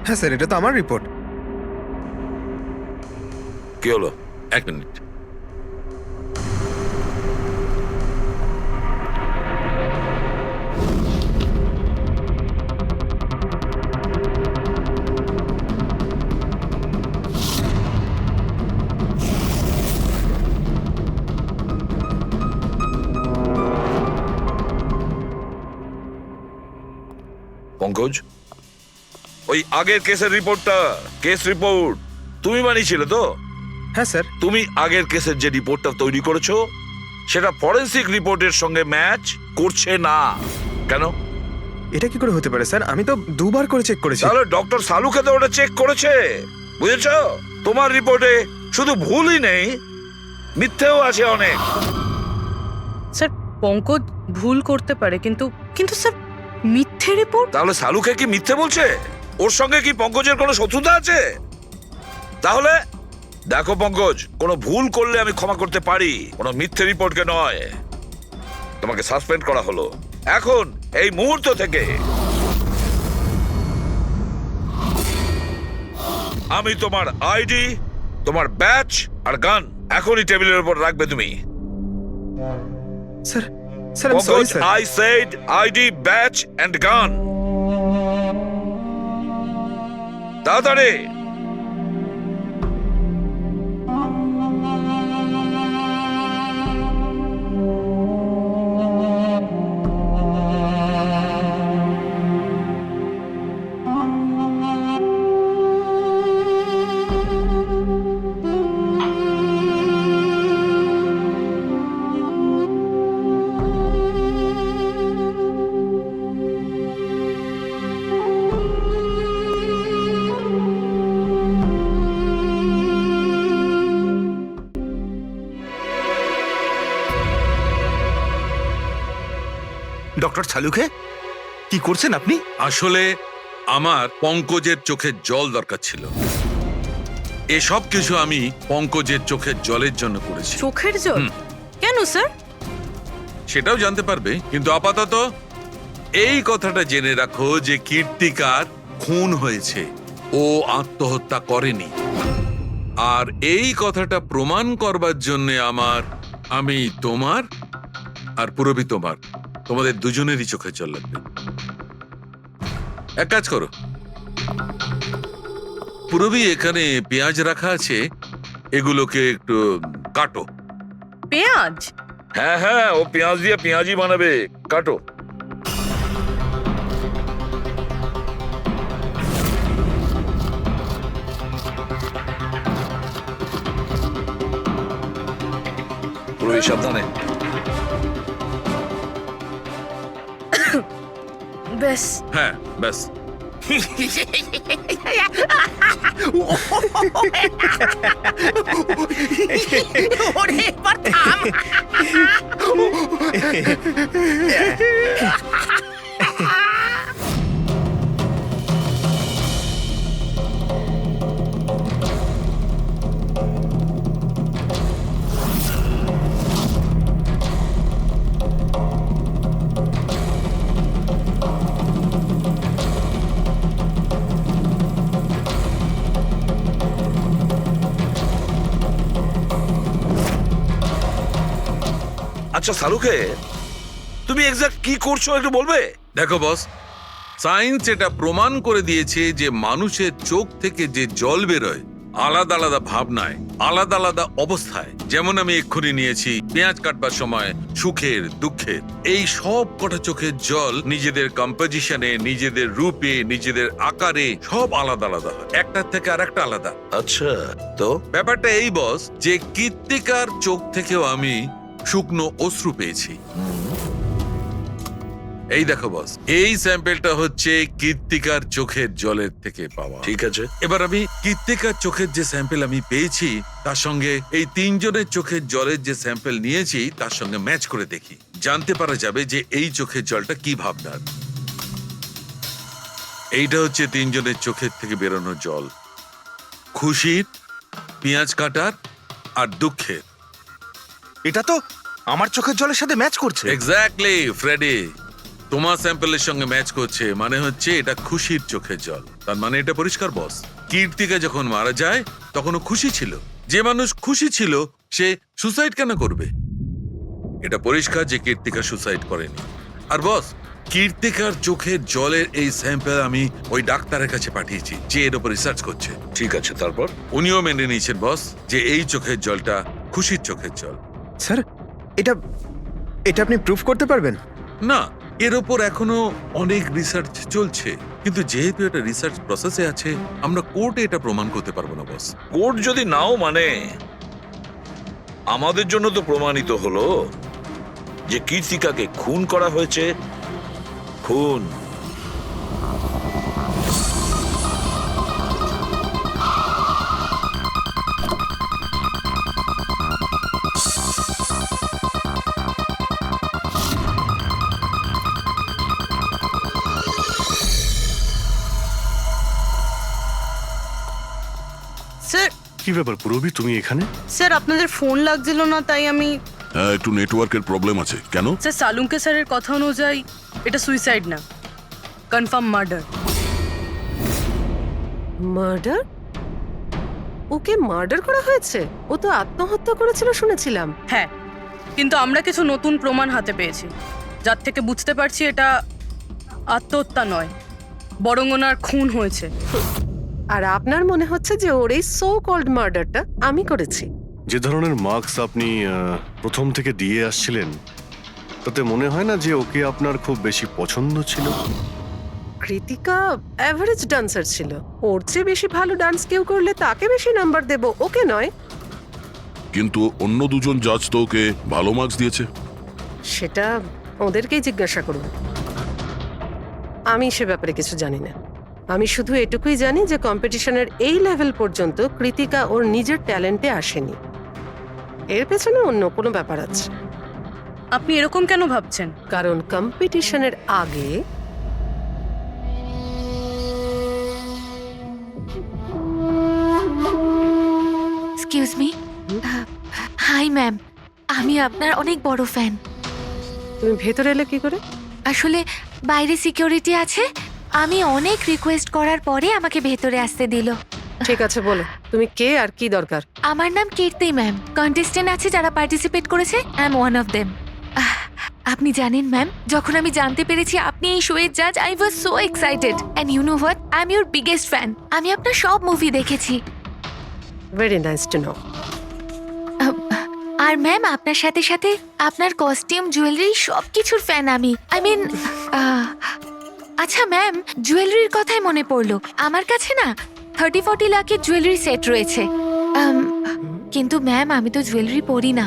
হ্যাঁ স্যার, এটা তো আমার রিপোর্ট। কি হলো? এক মিনিট। পঙ্কজ, ওই আগের কেসের রিপোর্টটা, কেস রিপোর্ট তুমি বানিয়েছিলে তো? হ্যাঁ স্যার। তুমি আগের কেসের যে রিপোর্টটা তৈরি করেছো সেটা ফরেনসিক রিপোর্টের সঙ্গে ম্যাচ করছে না কেন? এটা কি করে হতে পারে স্যার? আমি তো দুবার করে চেক করেছি। তাহলে ডক্টর সালুকে তো ওটা চেক করেছে, বুঝেছো? তোমার রিপোর্টে শুধু ভুলই নেই, মিথ্যেও আছে অনেক। স্যার পঙ্কজ ভুল করতে পারে, কিন্তু কিন্তু স্যার মিথ্যে রিপোর্ট? তাহলে সালুকে কি মিথ্যে বলছে? ওর সঙ্গে কি পঙ্কজের কোনো শত্রুতা আছে? তাহলে দেখো পঙ্কজ, কোনো ভুল করলে আমি ক্ষমা করতে পারি, কোনো মিথ্যে রিপোর্টকে নয়। তোমাকে সাসপেন্ড করা হলো এখন, এই মুহূর্ত থেকে। আমি তোমার আইডি, তোমার ব্যাচ আর গান এখনই টেবিলের উপর রাখবে তুমি। স্যার স্যার, আমি sorry Pankaj, sir. I said ID, badge and gun. তাড়াতাড়ি। ডক্টর সালুখে, কি করছেন আপনি? আসলে আমার পঙ্কজের চোখের জল দরকার ছিল। এসব কিছু আমি পঙ্কজের চোখের জলের জন্য করেছি। চোখের জল? কেন স্যার? সেটাও জানতে পারবে, কিন্তু আপাতত এই কথাটা জেনে রাখো যে কীর্তিকার খুন হয়েছে, ও আত্মহত্যা করেনি। আর এই কথাটা প্রমাণ করবার জন্য আমি তোমার আর পুরবি তোমাদের দুজনেরই চোখের জল লাগবে। এক কাজ করো, পুরবি এখানে পেঁয়াজ রাখা আছে, এগুলোকে একটু কাটো। পেঁয়াজ? হ্যাঁ হ্যাঁ, ও পেঁয়াজ দিয়ে পেঁয়াজি বানাবে, কাটো। পুরো সাবধানে। ব্যাস। হ্যাঁ ব্যাস। ওরে এবার থাম। আচ্ছা সালুকে, তুমি এক্সাক্ট কি করছো একটু বলবে? দেখো বস, সায়েন্স এটা প্রমাণ করে দিয়েছে যে মানুষের চোখ থেকে যে জল বেরোয় আলাদা আলাদা ভাবনায়, আলাদা আলাদা অবস্থায়। যেমন আমি এক্ষুনি নিয়েছি পেঁয়াজ কাটবার সময় সুখের, দুঃখের, এই সব কটা চোখের জল নিজেদের কম্পোজিশনে, নিজেদের রূপে, নিজেদের আকারে সব আলাদা আলাদা হয়, একটার থেকে আর একটা আলাদা। আচ্ছা, তো ব্যাপারটা এই বস যে কীর্তিকার চোখ থেকেও আমি শুকনো অশ্রু পেয়েছি। এই দেখো বস, এই স্যাম্পেলটা হচ্ছে কীর্তিকার চোখের জলের থেকে পাওয়া। ঠিক আছে, এবার আমি কীর্তিকার চোখের যে স্যাম্পেল আমি পেয়েছি তার সঙ্গে এই তিনজনের চোখের জলের যে স্যাম্পেল নিয়েছি তার সঙ্গে ম্যাচ করে দেখি, জানতে পারা যাবে যে এই চোখের জলটা কি ভাবনার। এইটা হচ্ছে তিনজনের চোখের থেকে বেরোনো জল, খুশির, পেঁয়াজ কাটার আর দুঃখের। এটা তো আমার চোখের জলের সাথে ম্যাচ করছে। এক্স্যাক্টলি ফ্রেডি, তোমার স্যাম্পলের সঙ্গে ম্যাচ করছে, মানে হচ্ছে এটা খুশির চোখের জল। তার মানে এটা পরিষ্কার বস, কীর্তিকা যখন মারা যায় তখনও খুশি ছিল। যে মানুষ খুশি ছিল সে সুসাইড কেন করবে? এটা পরিষ্কার যে কীর্তিকা সুসাইড করেনি। আর বস, কীর্তিকার চোখের জলের এই স্যাম্পল আমি ওই ডাক্তারের কাছে পাঠিয়েছি যে এর উপর রিসার্চ করছে। ঠিক আছে, তারপর? উনিও মেনে নিয়েছেন বস যে এই চোখের জলটা খুশির চোখের জল। স্যার এটা এটা আপনি প্রুফ করতে পারবেন? না, এর ওপর এখনো অনেক রিসার্চ চলছে, কিন্তু যেহেতু এটা রিসার্চ প্রসেসে আছে আমরা কোর্টে এটা প্রমাণ করতে পারবো না বস। কোর্ট যদি নাও মানে, আমাদের জন্য তো প্রমাণিত হলো যে কীর্তিকাকে খুন করা হয়েছে। খুন। স্যার কি ব্যাপার পুরবি, তুমি এখানে? স্যার আপনাদের ফোন লাগছিল না তাই আমি। হ্যাঁ, একটু নেটওয়ার্কের প্রবলেম আছে। কেন? স্যার সালুঙ্কে স্যারের কথা অনুযায়ী এটা সুইসাইড না, কনফার্ম মার্ডার। মার্ডার? ওকে মার্ডার করা হয়েছে? ও তো আত্মহত্যা করেছিল শুনেছিলাম। হ্যাঁ, কিন্তু আমরা কিছু নতুন প্রমাণ হাতে পেয়েছি যার থেকে বুঝতে পারছি এটা আত্মহত্যা নয়, বরং ওনার খুন হয়েছে। আর আপনার মনে হচ্ছে যে ওর এই সো কল্ড মার্ডারটা আমি করেছি? যে ধরনের মার্কস আপনি প্রথম থেকে দিয়ে আসছিলেন তাতে মনে হয় না যে ওকে আপনার খুব বেশি পছন্দ ছিল। কৃতিকা অ্যাভারেজ ডান্সার ছিল, ওর চেয়ে বেশি ভালো ডান্স কেউ করলে তাকে বেশি নাম্বার দেব, ওকে নয়। কিন্তু অন্য দুজন জাজ তো ওকে ভালো মার্কস দিয়েছে। সেটা ওদেরকেই জিজ্ঞাসা করুন, আমি সে ব্যাপারে কিছু জানি না। আমি শুধু এটুকুই জানি যে কম্পিটিশনের এই লেভেল পর্যন্ত কৃতিকা ওর নিজের ট্যালেন্টে আসেনি, এর পেছনে অন্য কোনো ব্যাপার আছে। আপনি এরকম কেন ভাবছেন? কারণ কম্পিটিশনের আগে এক্সকিউজ মি। হাই ম্যাম, আমি আপনার অনেক বড় ফ্যান। তুমি ভেতরে এলে কি করে? আসলে বাইরে সিকিউরিটি আছে, আমি অনেক রিকোয়েস্ট করার পরে আমাকে ভেতরে আসতে দিল। ঠিক আছে, বলো তুমি কে আর কি দরকার। আমার নাম কীর্তি ম্যাম, কন্টেস্টেন্ট আছে যারা পার্টিসিপেট করেছে, I am one of them. আপনি জানেন ম্যাম, যখন আমি জানতে পেরেছি আপনি এই শোয়ের জাজ, I was so excited and you know what, I am your biggest fan. আমি আপনার সব মুভি দেখেছি। Very nice to know. আর ম্যাম আপনার সাথে সাথে আপনার কস্টিউম, জুয়েলারি সব কিছুর ফ্যান আমি। আই মিন, আচ্ছা ম্যাম, জুয়েলারির কথাই মনে পড়লো, আমার কাছে না 30-40 লাখের জুয়েলারি সেট রয়েছে। কিন্তু ম্যাম আমি তো জুয়েলারি পরি না।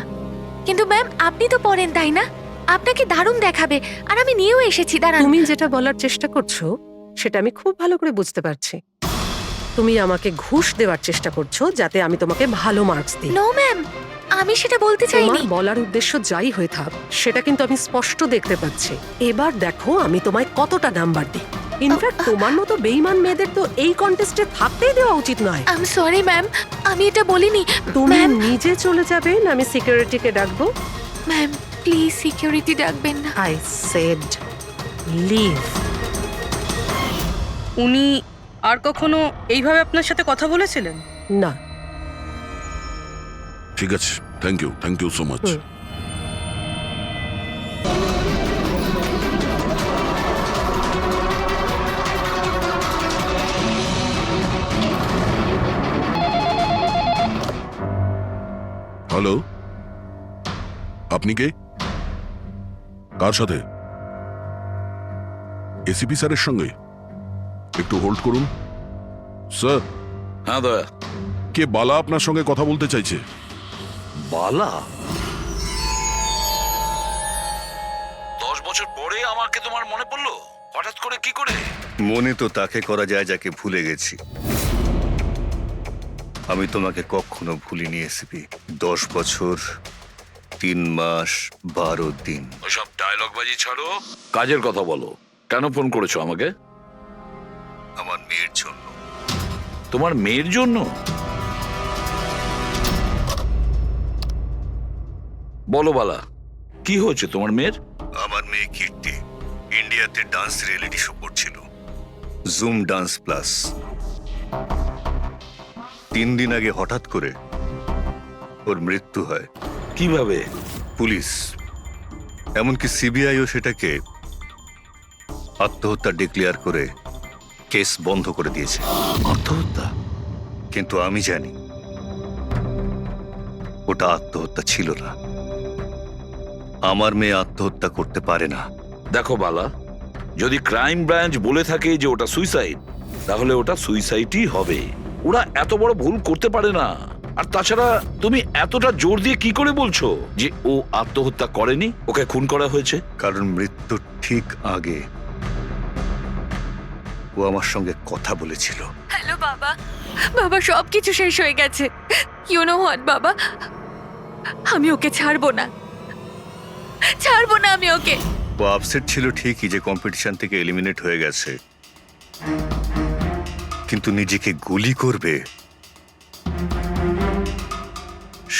কিন্তু ম্যাম আপনি তো পরেন তাই না? আপনাকে দারুণ দেখাবে, আর আমি নিয়েও এসেছি। দাঁড়ান। তুমি যেটা বলার চেষ্টা করছো সেটা আমি খুব ভালো করে বুঝতে পারছি। তুমি আমাকে ঘুষ দেওয়ার চেষ্টা করছো যাতে আমি তোমাকে ভালো মার্কস দিই। নো ম্যাম, আমি সেটা বলতে চাইনি। তোমার বলার উদ্দেশ্য যাই হয়ে থাক সেটা কিন্তু আমি স্পষ্ট দেখতে পাচ্ছি। এবার দেখো আমি তোমায় কতটা নাম্বার দিই। ইনফ্যাক্ট তোমার মতো বেঈমান মেয়েদের তো এই কন্টেস্টে থাকতেই দেওয়া উচিত নয়। আই এম সরি ম্যাম, আমি এটা বলিনি। তুমি ম্যাম, নিজে চলে যাবে না আমি সিকিউরিটিকে ডাকবো? ম্যাম প্লিজ সিকিউরিটি ডাকবেন না। I said leave. উনি আর কখনো এইভাবে আপনার সাথে কথা বলেছিলেন? না। ঠিক আছে, thank you so much. Hello, আপনি কে? কার সাথে? এসিপি স্যারের সঙ্গে? একটু হোল্ড করুন স্যার। হ্যাঁ দয়া। কে বালা আপনার সঙ্গে কথা বলতে চাইছে। বালা? 10 বছর পরে আমাকে তোমার মনে পড়লো হঠাৎ করে, কি করে? মনে তো তাকে করা যায় যাকে ভুলে গেছি। আমি তোমাকে কখনো ভুলিনি এসিপি। 10 বছর 3 মাস 12 দিন। ওইসব ডায়লগ বাজি ছাড়ো, কাজের কথা বলো। কেন ফোন করেছো আমাকে? আমার মেয়ের জন্য। তোমার মেয়ের জন্য? বলো বালা, কি হয়েছে তোমার মেয়ের? আমার মেয়ে কীর্তি ইন্ডিয়া একটি ডান্স রিয়েলিটি শো করছিল, জুম ডান্স প্লাস। 3 দিন আগে হঠাৎ করে ওর মৃত্যু হয়। কিভাবে? পুলিশ, এমনকি সিবিআইও সেটাকে আত্মহত্যা ডিক্লেয়ার করে কেস বন্ধ করে দিয়েছে। আত্মহত্যা? কিন্তু আমি জানি ওটা আত্মহত্যা ছিল না। আমার মেয়ে আত্মহত্যা করতে পারে না। দেখো বালা, যদি ক্রাইম ব্রাঞ্চ বলে থাকে যে ওটা সুইসাইড, তাহলে ওটা সুইসাইডই হবে। ওরা এত বড় ভুল করতে পারে না। আর তাছাড়া তুমি এতটা জোর দিয়ে কি করে বলছো যে ও আত্মহত্যা করেনি, ওকে খুন করা হয়েছে? কারণ মৃত্যুর ঠিক আগে ও আমার সঙ্গে কথা বলেছিল। হ্যালো বাবা, বাবা সবকিছু শেষ হয়ে গেছে। ইউ নো হোয়াট বাবা, আমি ওকে ছাড়বো না, ছাড়বো না আমি ওকে। ও আপসেট ছিল ঠিকই যে কম্পিটিশন থেকে এলিমিনেট হয়ে গেছে, কিন্তু নিজেকে গুলি করবে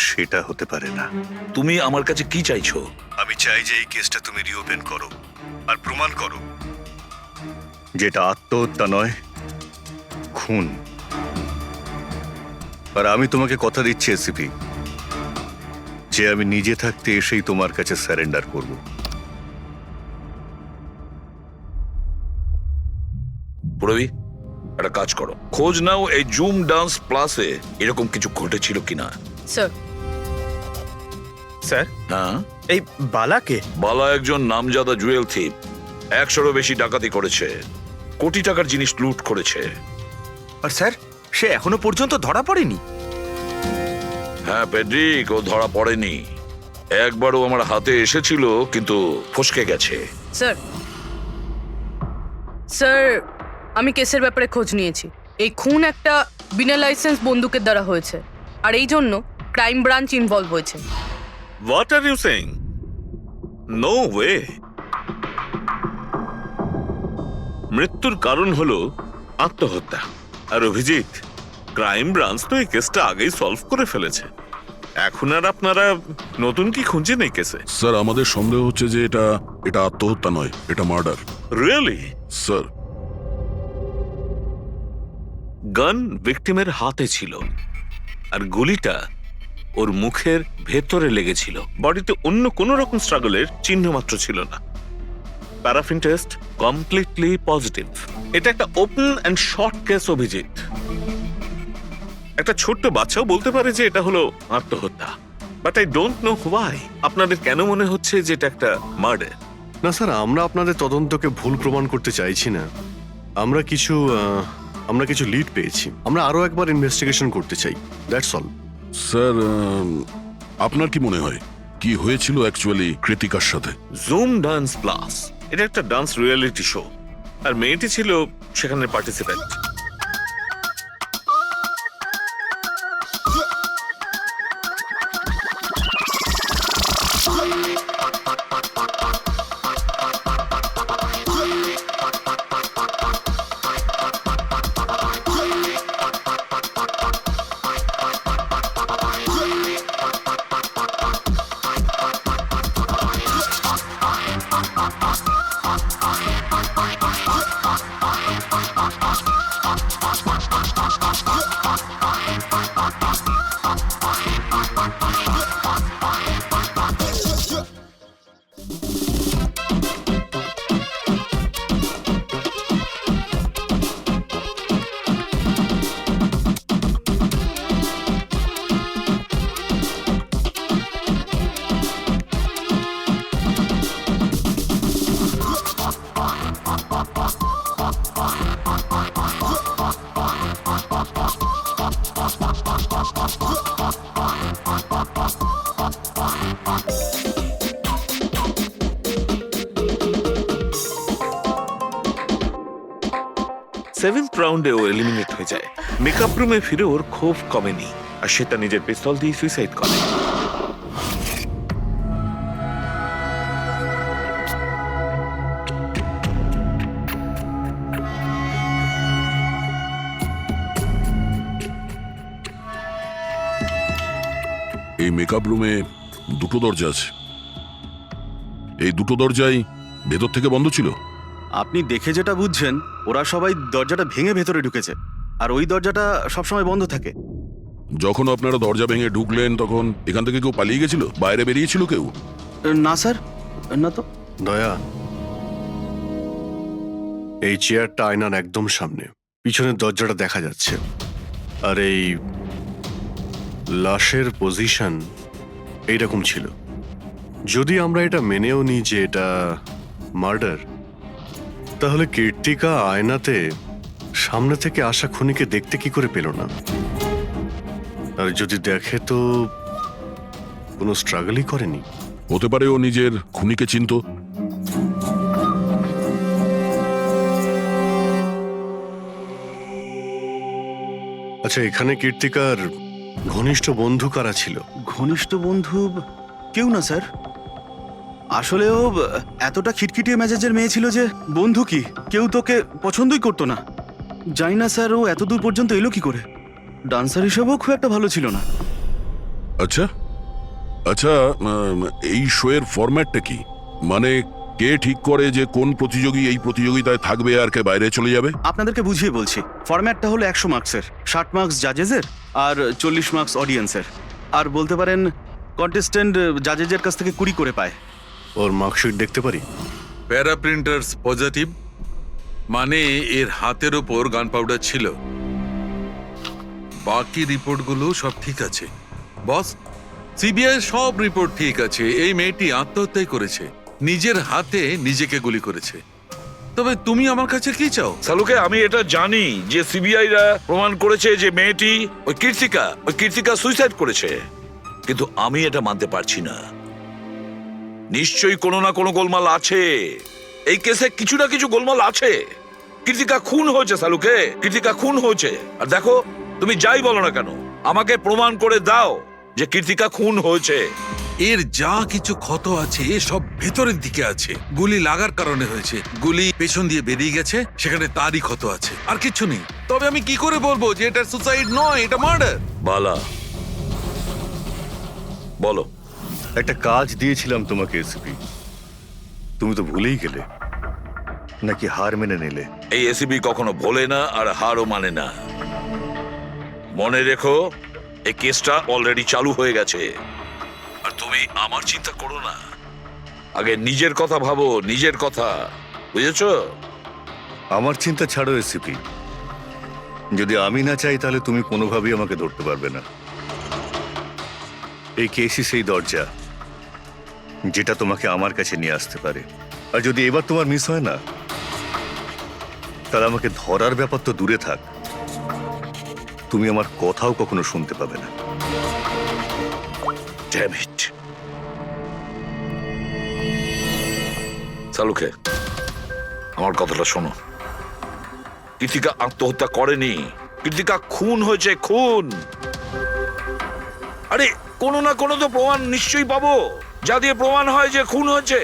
সেটা হতে পারে না। তুমি আমার কাছে কি চাইছো? আমি চাই যে এই কেসটা তুমি রিওপেন করো আর প্রমাণ করো যেটা আত্মহত্যা নয়, খুন। আর আমি তোমাকে কথা দিচ্ছি এসিপি, যে আমি নিজে থাকতে এসেই তোমার কাছে সারেন্ডার করব। পুরবি, একটা কাজ করো, খোঁজ নাও এই জুম ডান্স প্লাসে এরকম কিছু ঘটেছিল কিনা। স্যার, স্যার, হ্যাঁ, এই বালাকে? বালা একজন নামজাদা জুয়েল থিপ। 100-এরও বেশি ডাকাতি করেছে, কোটি টাকার জিনিস লুট করেছে। আর স্যার, সে এখনো পর্যন্ত ধরা পড়েনি। হ্যাঁ পেড্রিক, ও ধরা পড়েনি। একবারও আমার হাতে এসেছিল, কিন্তু ফসকে গেছে। স্যার, স্যার, আমি কেসের ব্যাপারে খোঁজ নিয়েছি। এই খুন একটা বিনা লাইসেন্স বন্দুকের দ্বারা হয়েছে, আর এই জন্য ক্রাইম ব্রাঞ্চ ইনভলভ হয়েছে। What are you saying? No way. মৃত্যুর কারণ হলো আত্মহত্যা। আর অভিজিৎ, ক্রাইম ব্রাঞ্চ তো এই কেসটা আগেই সলভ করে ফেলেছে। এখন আর আপনারা নতুন কি খুঁজছেন এই কেসে? স্যার, আমাদের সন্দেহ হচ্ছে যে এটা আত্মহত্যা নয়, এটা মার্ডার। রিয়েলি? স্যার, গান ভিকটিমের হাতে ছিল, আর গুলিটা ওর মুখের ভেতরে লেগেছিল। বডিতে অন্য কোনো রকম স্ট্রাগলের চিহ্ন মাত্র ছিল না। Paraffin test completely positive. এটা একটা open and short case Abhijit. একটা ছোট্ট বাচ্চাও বলতে পারে যে এটা হলো আত্মহত্যা। But I don't know why আপনাদের কেন মনে হচ্ছে যে এটা একটা মার্ডার। না স্যার, আমরা আপনাদের তদন্তকে ভুল প্রমাণ করতে চাইছি না। আমরা কিছু লিড পেয়েছি, আমরা আরো একবার ইনভেস্টিগেশন করতে চাই, দ্যাটস অল। স্যার, আপনার কি মনে হয় কি হয়েছিল অ্যাকচুয়ালি কৃতিকার সাথে? জুম ডান্স প্লাস এটা একটা ডান্স রিয়েলিটি শো, আর মেয়েটি ছিল সেখানের পার্টিসিপেন্ট। সেভেন্থ রাউন্ডে ও এলিমিনেট হয়ে যায়। মেকআপ রুমে ফিরে ওর ক্ষোভ কমেনি, আর সে তার নিজের পিস্তল দিয়ে সুইসাইড করে। এই মেকআপ রুমে দুটো দরজা আছে, এই দুটো দরজাই ভেতর থেকে বন্ধ ছিল। আপনি দেখে যেটা বুঝছেন, ওরা সবাই দরজাটা ভেঙে ভেতরে ঢুকেছে, আর ওই দরজাটা সবসময় বন্ধ থাকে। যখন আপনারা দরজা ভেঙে ঢুকলেন তখন এখান থেকে কেউ পালিয়ে গেছিল, বাইরে বেরিয়েছিল কেউ? না স্যার, না তো। দয়া, এই চেয়ারটা আয়নার একদম সামনে, পিছনের দরজাটা দেখা যাচ্ছে, আর এই লাশের পজিশন এইরকম ছিল। যদি আমরা এটা মেনেও নিই যে এটা মার্ডার, তাহলে কীর্তিকা আয়নাতে সামনে থেকে আসা খুনিকে দেখতে কি করে পেল না? আর যদি দেখে তো কোনো স্ট্রাগলই করেনি। হতে পারে ও নিজের খুনিকে চিনতো। আচ্ছা, এখানে কীর্তিকার ঘনিষ্ঠ বন্ধু কারা ছিল? ঘনিষ্ঠ বন্ধু কেউ না স্যার। আসলে ও এতটা খিটখিটিয়ে মেজাজের মেয়ে ছিল যে বন্ধু কি, কেউ তোকে পছন্দই করতো না। জানি না স্যার ও এত দূর পর্যন্ত এলো কি করে। ডান্সার হিসেবেও খুব একটা ভালো ছিল না। আচ্ছা আচ্ছা, এই শোয়ের ফরম্যাটটা কি? মানে কে ঠিক করে যে কোন প্রতিযোগী এই প্রতিযোগিতায় থাকবে আর কে বাইরে চলে যাবে? আপনাদেরকে বুঝিয়ে বলছি। ফরম্যাটটা হলো 100 মার্কসের, 60 মার্কস জাজেসের আর 40 মার্কস অডিয়েন্সের। আর বলতে পারেন কন্টেস্টেন্ট জাজেসের কাছ থেকে 20 করে পায়। ওর মার্কশিট দেখতে পারি? প্যারা প্রিন্টার্স পজিটিভ, মানে এর হাতের ওপর গান পাউডার ছিল। বাকি রিপোর্টগুলো সব ঠিক আছে বস। সিবিআই সব রিপোর্ট ঠিক আছে। এই মেয়েটি আত্মহত্যাই করেছে, নিজের হাতে নিজেকে গুলি করেছে। তবে তুমি আমার কাছে কি চাও? সালুকে, আমি এটা জানি যে সিবিআইরা প্রমাণ করেছে যে মেয়েটি ওই কীর্তিকা সুইসাইড করেছে, কিন্তু আমি এটা মানতে পারছি না। নিশ্চয়ই কোনো না কোনো গোলমাল আছে এই কেসে, কিছু না কিছু গোলমাল আছে। কীর্তিকা খুন হয়েছে সালুকে, কীর্তিকা খুন হয়েছে। আর দেখো, তুমি যাই বলো না কেন, আমাকে প্রমাণ করে দাও যে কীর্তিকা খুন হয়েছে। এর যা কিছু ক্ষত আছে সব ভেতরের দিকে আছে, গুলি লাগার কারণে হয়েছে। গুলি পেছন দিয়ে বেরিয়ে গেছে, সেখানে তারই ক্ষত আছে, আর কিছু নেই। তবে আমি কি করে বলবো যে এটা সুসাইড নয়, এটা মার্ডার? বালা, বলো। একটা কাজ দিয়েছিলাম তোমাকে এসপি, তুমি তো ভুলেই গেলে, নাকি হার মেনে নিলে? এই এসিবি কখনো ভোলে না আর হারও মানে না। মনে রেখো, এই কেসটা অলরেডি চালু হয়ে গেছে। আর তুমি আমার চিন্তা করো না, আগে নিজের কথা ভাবো, নিজের কথা, বুঝেছো? আমার চিন্তা ছাড়ো এসপি, যদি আমি না চাই তাহলে তুমি কোনোভাবেই আমাকে ধরতে পারবে না। এই কেসই সেই দরজা যেটা তোমাকে আমার কাছে নিয়ে আসতে পারে। আর যদি এবার তোমার মিস হয় না, তাহলে আমাকে ধরার ব্যাপার তো দূরে থাক, তুমি আমার কথাও কখনো শুনতে পাবে না। Damn it. সালুকে, আমার কথাটা শোনো। কীর্তিকা আত্মহত্যা করেনি, কীর্তিকা খুন হয়েছে, খুন। আরে কোনো না কোনো তো প্রমাণ নিশ্চয়ই পাবো, যা দিয়ে প্রমাণ হয় যে খুন হয়েছে।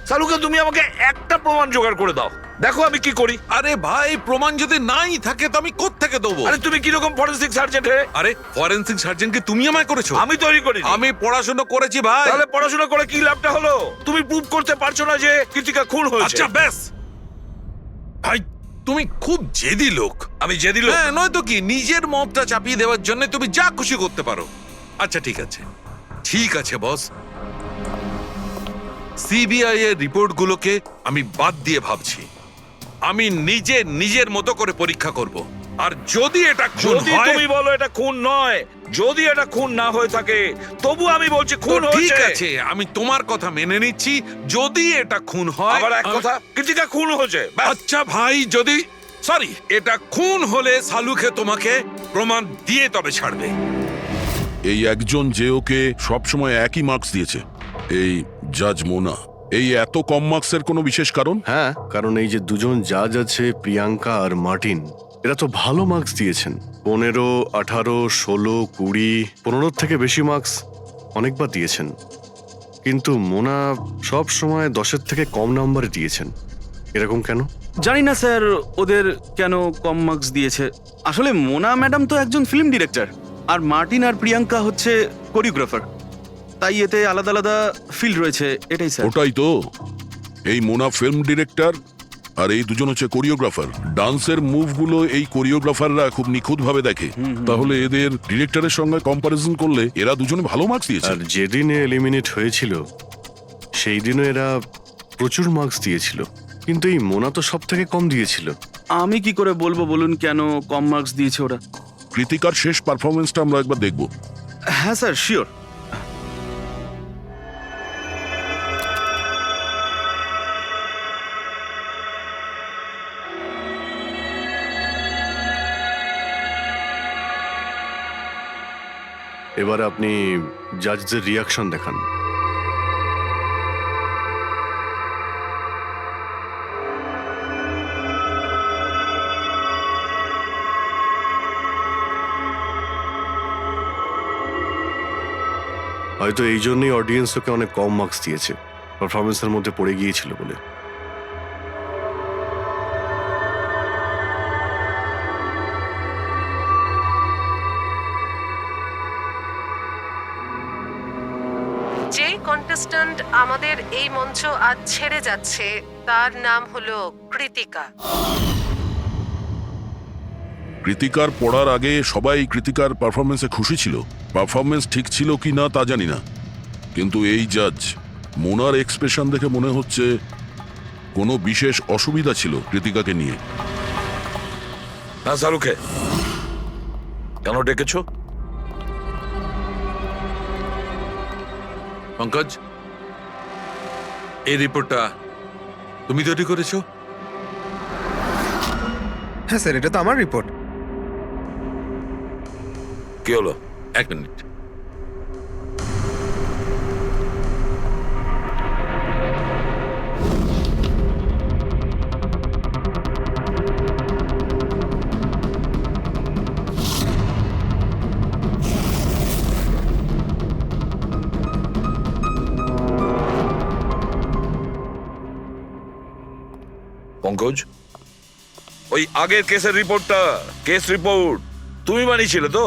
সালুকে, তুমি আমাকে একটা প্রমাণ জোগাড় করে দাও, দেখো আমি কি করি। আরে ভাই, প্রমাণ যদি নাই থাকে তো আমি কোত্থেকে দেবো? আরে তুমি কিরকম ফরেনসিক সার্জেন্ট হে? আরে ফরেনসিক সার্জনকে তুমি আমায় করেছো? আমি তৈরি করি। আমি পড়াশোনা করেছি ভাই। তাহলে পড়াশোনা করে কি লাভটা হলো? তুমি প্রুভ করতে পারছো না যে কীর্তিকা খুন হয়েছে। আচ্ছা ব্যাস ভাই, তুমি খুব জেদি লোক। আমি জেদি লোক? হ্যাঁ, নয়তো কি, নিজের মতটা চাপিয়ে দেওয়ার জন্য তুমি যা খুশি করতে পারো। আচ্ছা ঠিক আছে, ঠিক আছে বস। সিবিআই এর রিপোর্টগুলোকে আমি বাদ দিয়ে ভাবছি, আমি নিজের মতো করে পরীক্ষা করব। আর যদি এটা খুন যদি হয়, তুমি বলো এটা খুন নয়, যদি এটা খুন না হয়ে থাকে, তবু আমি বলছি খুন তো ঠিক হয়েছে। আছে, আমি তোমার কথা মেনে নিচ্ছি। যদি এটা খুন হয়, আবার এক কথা, কীর্তিকা খুন হয়েছে, ব্যাস। আচ্ছা ভাই, যদি সরি এটা খুন হলে সালুকে তোমাকে প্রমাণ দিয়ে তবে ছাড়বে। এই একজন যে ওকে সবসময় একই মার্কস দিয়েছে, এই জাজ মোনা, এই এত কম মার্কসের কোনো বিশেষ কারণ? হ্যাঁ, কারণ এই যে দুজন জাজ আছে, প্রিয়াঙ্কা আর মার্টিন, এরা তো ভালো মার্কস দিয়েছেন। 15, 18, 16, 20, 15 থেকে বেশি মার্কস অনেকবার দিয়েছেন, কিন্তু মোনা সব সময় 10-এর থেকে কম নাম্বারে দিয়েছেন। এরকম কেন? জানি না স্যার ওদের কেন কম মার্কস দিয়েছে। আসলে মোনা ম্যাডাম তো একজন ফিল্ম ডিরেক্টর, আর মার্টিন আর প্রিয়াঙ্কা হচ্ছে কোরিওগ্রাফার, তাই এতে আলাদা আলাদা ফিল্ড রয়েছে, এটাই স্যার। ওটাই তো, এই মোনা ফিল্ম ডিরেক্টর আর এই দুজন হচ্ছে কোরিওগ্রাফার। ডান্সের মুভগুলো এই কোরিওগ্রাফাররা খুব নিখুঁতভাবে দেখে। তাহলে এদের ডিরেক্টরের সঙ্গে কম্পারিজন করলে এরা দুজনে ভালো মার্কস দিয়েছে। আর যেদিন এলিমিনেট হয়েছিল সেই দিনও এরা প্রচুর মার্কস দিয়েছিল, কিন্তু এই মোনা তো সব থেকে কম দিয়েছিল। আমি কি করে বলবো বলুন কেন কম মার্কস দিয়েছে ওরা? কৃতিকার শেষ পারফরমেন্সটা আমরা একবার দেখব। হ্যাঁ স্যার, শিওর। এবার আপনি জাজদের রিয়াকশন দেখান। হয়তো এই জন্যই অডিয়েন্স ওকে অনেক কম মার্কস দিয়েছে, পারফরমেন্সের মধ্যে পড়ে গিয়েছিল বলে। যে কন্টেস্ট্যান্ট আমাদের এই মঞ্চ আজ ছেড়ে যাচ্ছে তার নাম হলো কৃতিকা। কৃতিকার পড়ার আগে সবাই কৃতিকার পারফরমেন্সে খুশি ছিল। পারফরমেন্স ঠিক ছিল কি না তা জানি না, কিন্তু এই জাজ মোনার এক্সপ্রেশন দেখে মনে হচ্ছে কোনো বিশেষ অসুবিধা ছিল কৃতিকাকে নিয়ে। হ্যাঁ শাহরুখে, কেন ডেকেছো? পঙ্কজ, এই রিপোর্টটা তুমি তৈরি করেছো? হ্যাঁ স্যার, এটা তো আমার রিপোর্ট। কি হলো? 1 মিনিট। পঙ্কজ, ওই আগের কেসের রিপোর্টটা, কেস রিপোর্ট তুমি বানিয়েছিলে তো?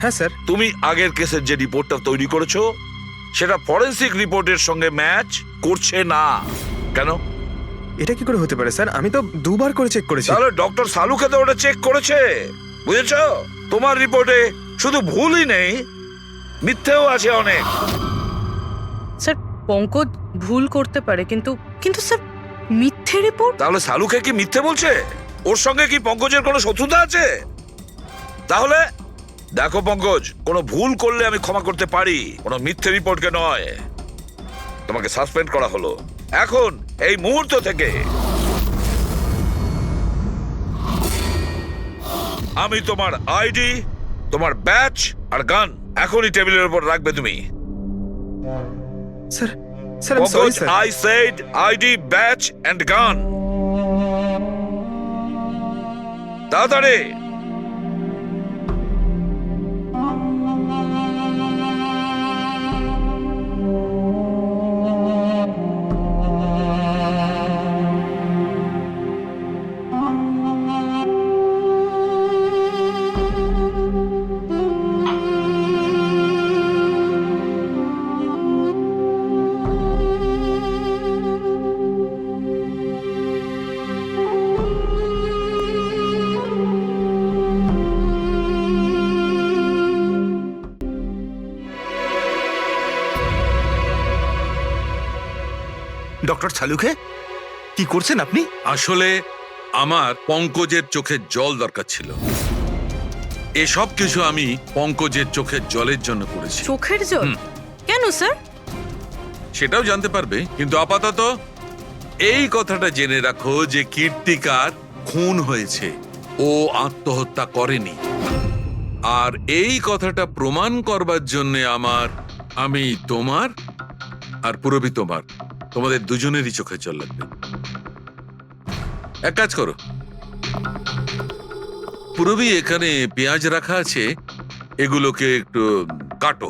হ্যাঁ স্যার। তুমি আগের কেসের যে রিপোর্টটা তৈরি করেছো সেটা ফরেনসিক রিপোর্টের সঙ্গে ম্যাচ করছে না কেন? এটা কি করে হতে পারে স্যার? আমি তো দুবার করে চেক করেছি। তাহলে ডক্টর সালুকে তো ওটা চেক করেছে, বুঝেছো? তোমার রিপোর্টে শুধু ভুলই নেই, মিথ্যেও আছে অনেক। স্যার, পঙ্কজ ভুল করতে পারে, কিন্তু কিন্তু স্যার মিথ্যে রিপোর্ট? তাহলে সালুকে কি মিথ্যে বলছে? ওর সঙ্গে কি পঙ্কজের কোনো শত্রুতা আছে? তাহলে দেখো পঙ্কজ, কোনো ভুল করলে আমি ক্ষমা করতে পারি, কোনো মিথ্যে রিপোর্টকে নয়। তোমাকে সাসপেন্ড করা হলো। এখন এই মুহূর্ত থেকে আমি তোমার আইডি, তোমার ব্যাচ আর গান এখনই টেবিলের উপর রাখবে তুমি। স্যার স্যার, আমি sorry Pankaj, sir. I said ID, badge and gun. তাড়াতাড়ি। ডক্টর সালুখে, কি করছেন আপনি? আসলে আমার পঙ্কজের চোখের জল দরকার ছিল। এসব কিছু আমি পঙ্কজের চোখের জলের জন্য করেছি। চোখের জল? কেন স্যার? সেটাও জানতে পারবে, কিন্তু আপাতত এই কথাটা জেনে রাখো যে কীর্তিকার খুন হয়েছে, ও আত্মহত্যা করেনি। আর এই কথাটা প্রমাণ করবার জন্য আমি তোমার আর পুরবি তোমাদের দুজনেরই চোখের জল লাগবে। এক কাজ করো, পুরবি এখানে পেঁয়াজ রাখা আছে, এগুলোকে একটু কাটো।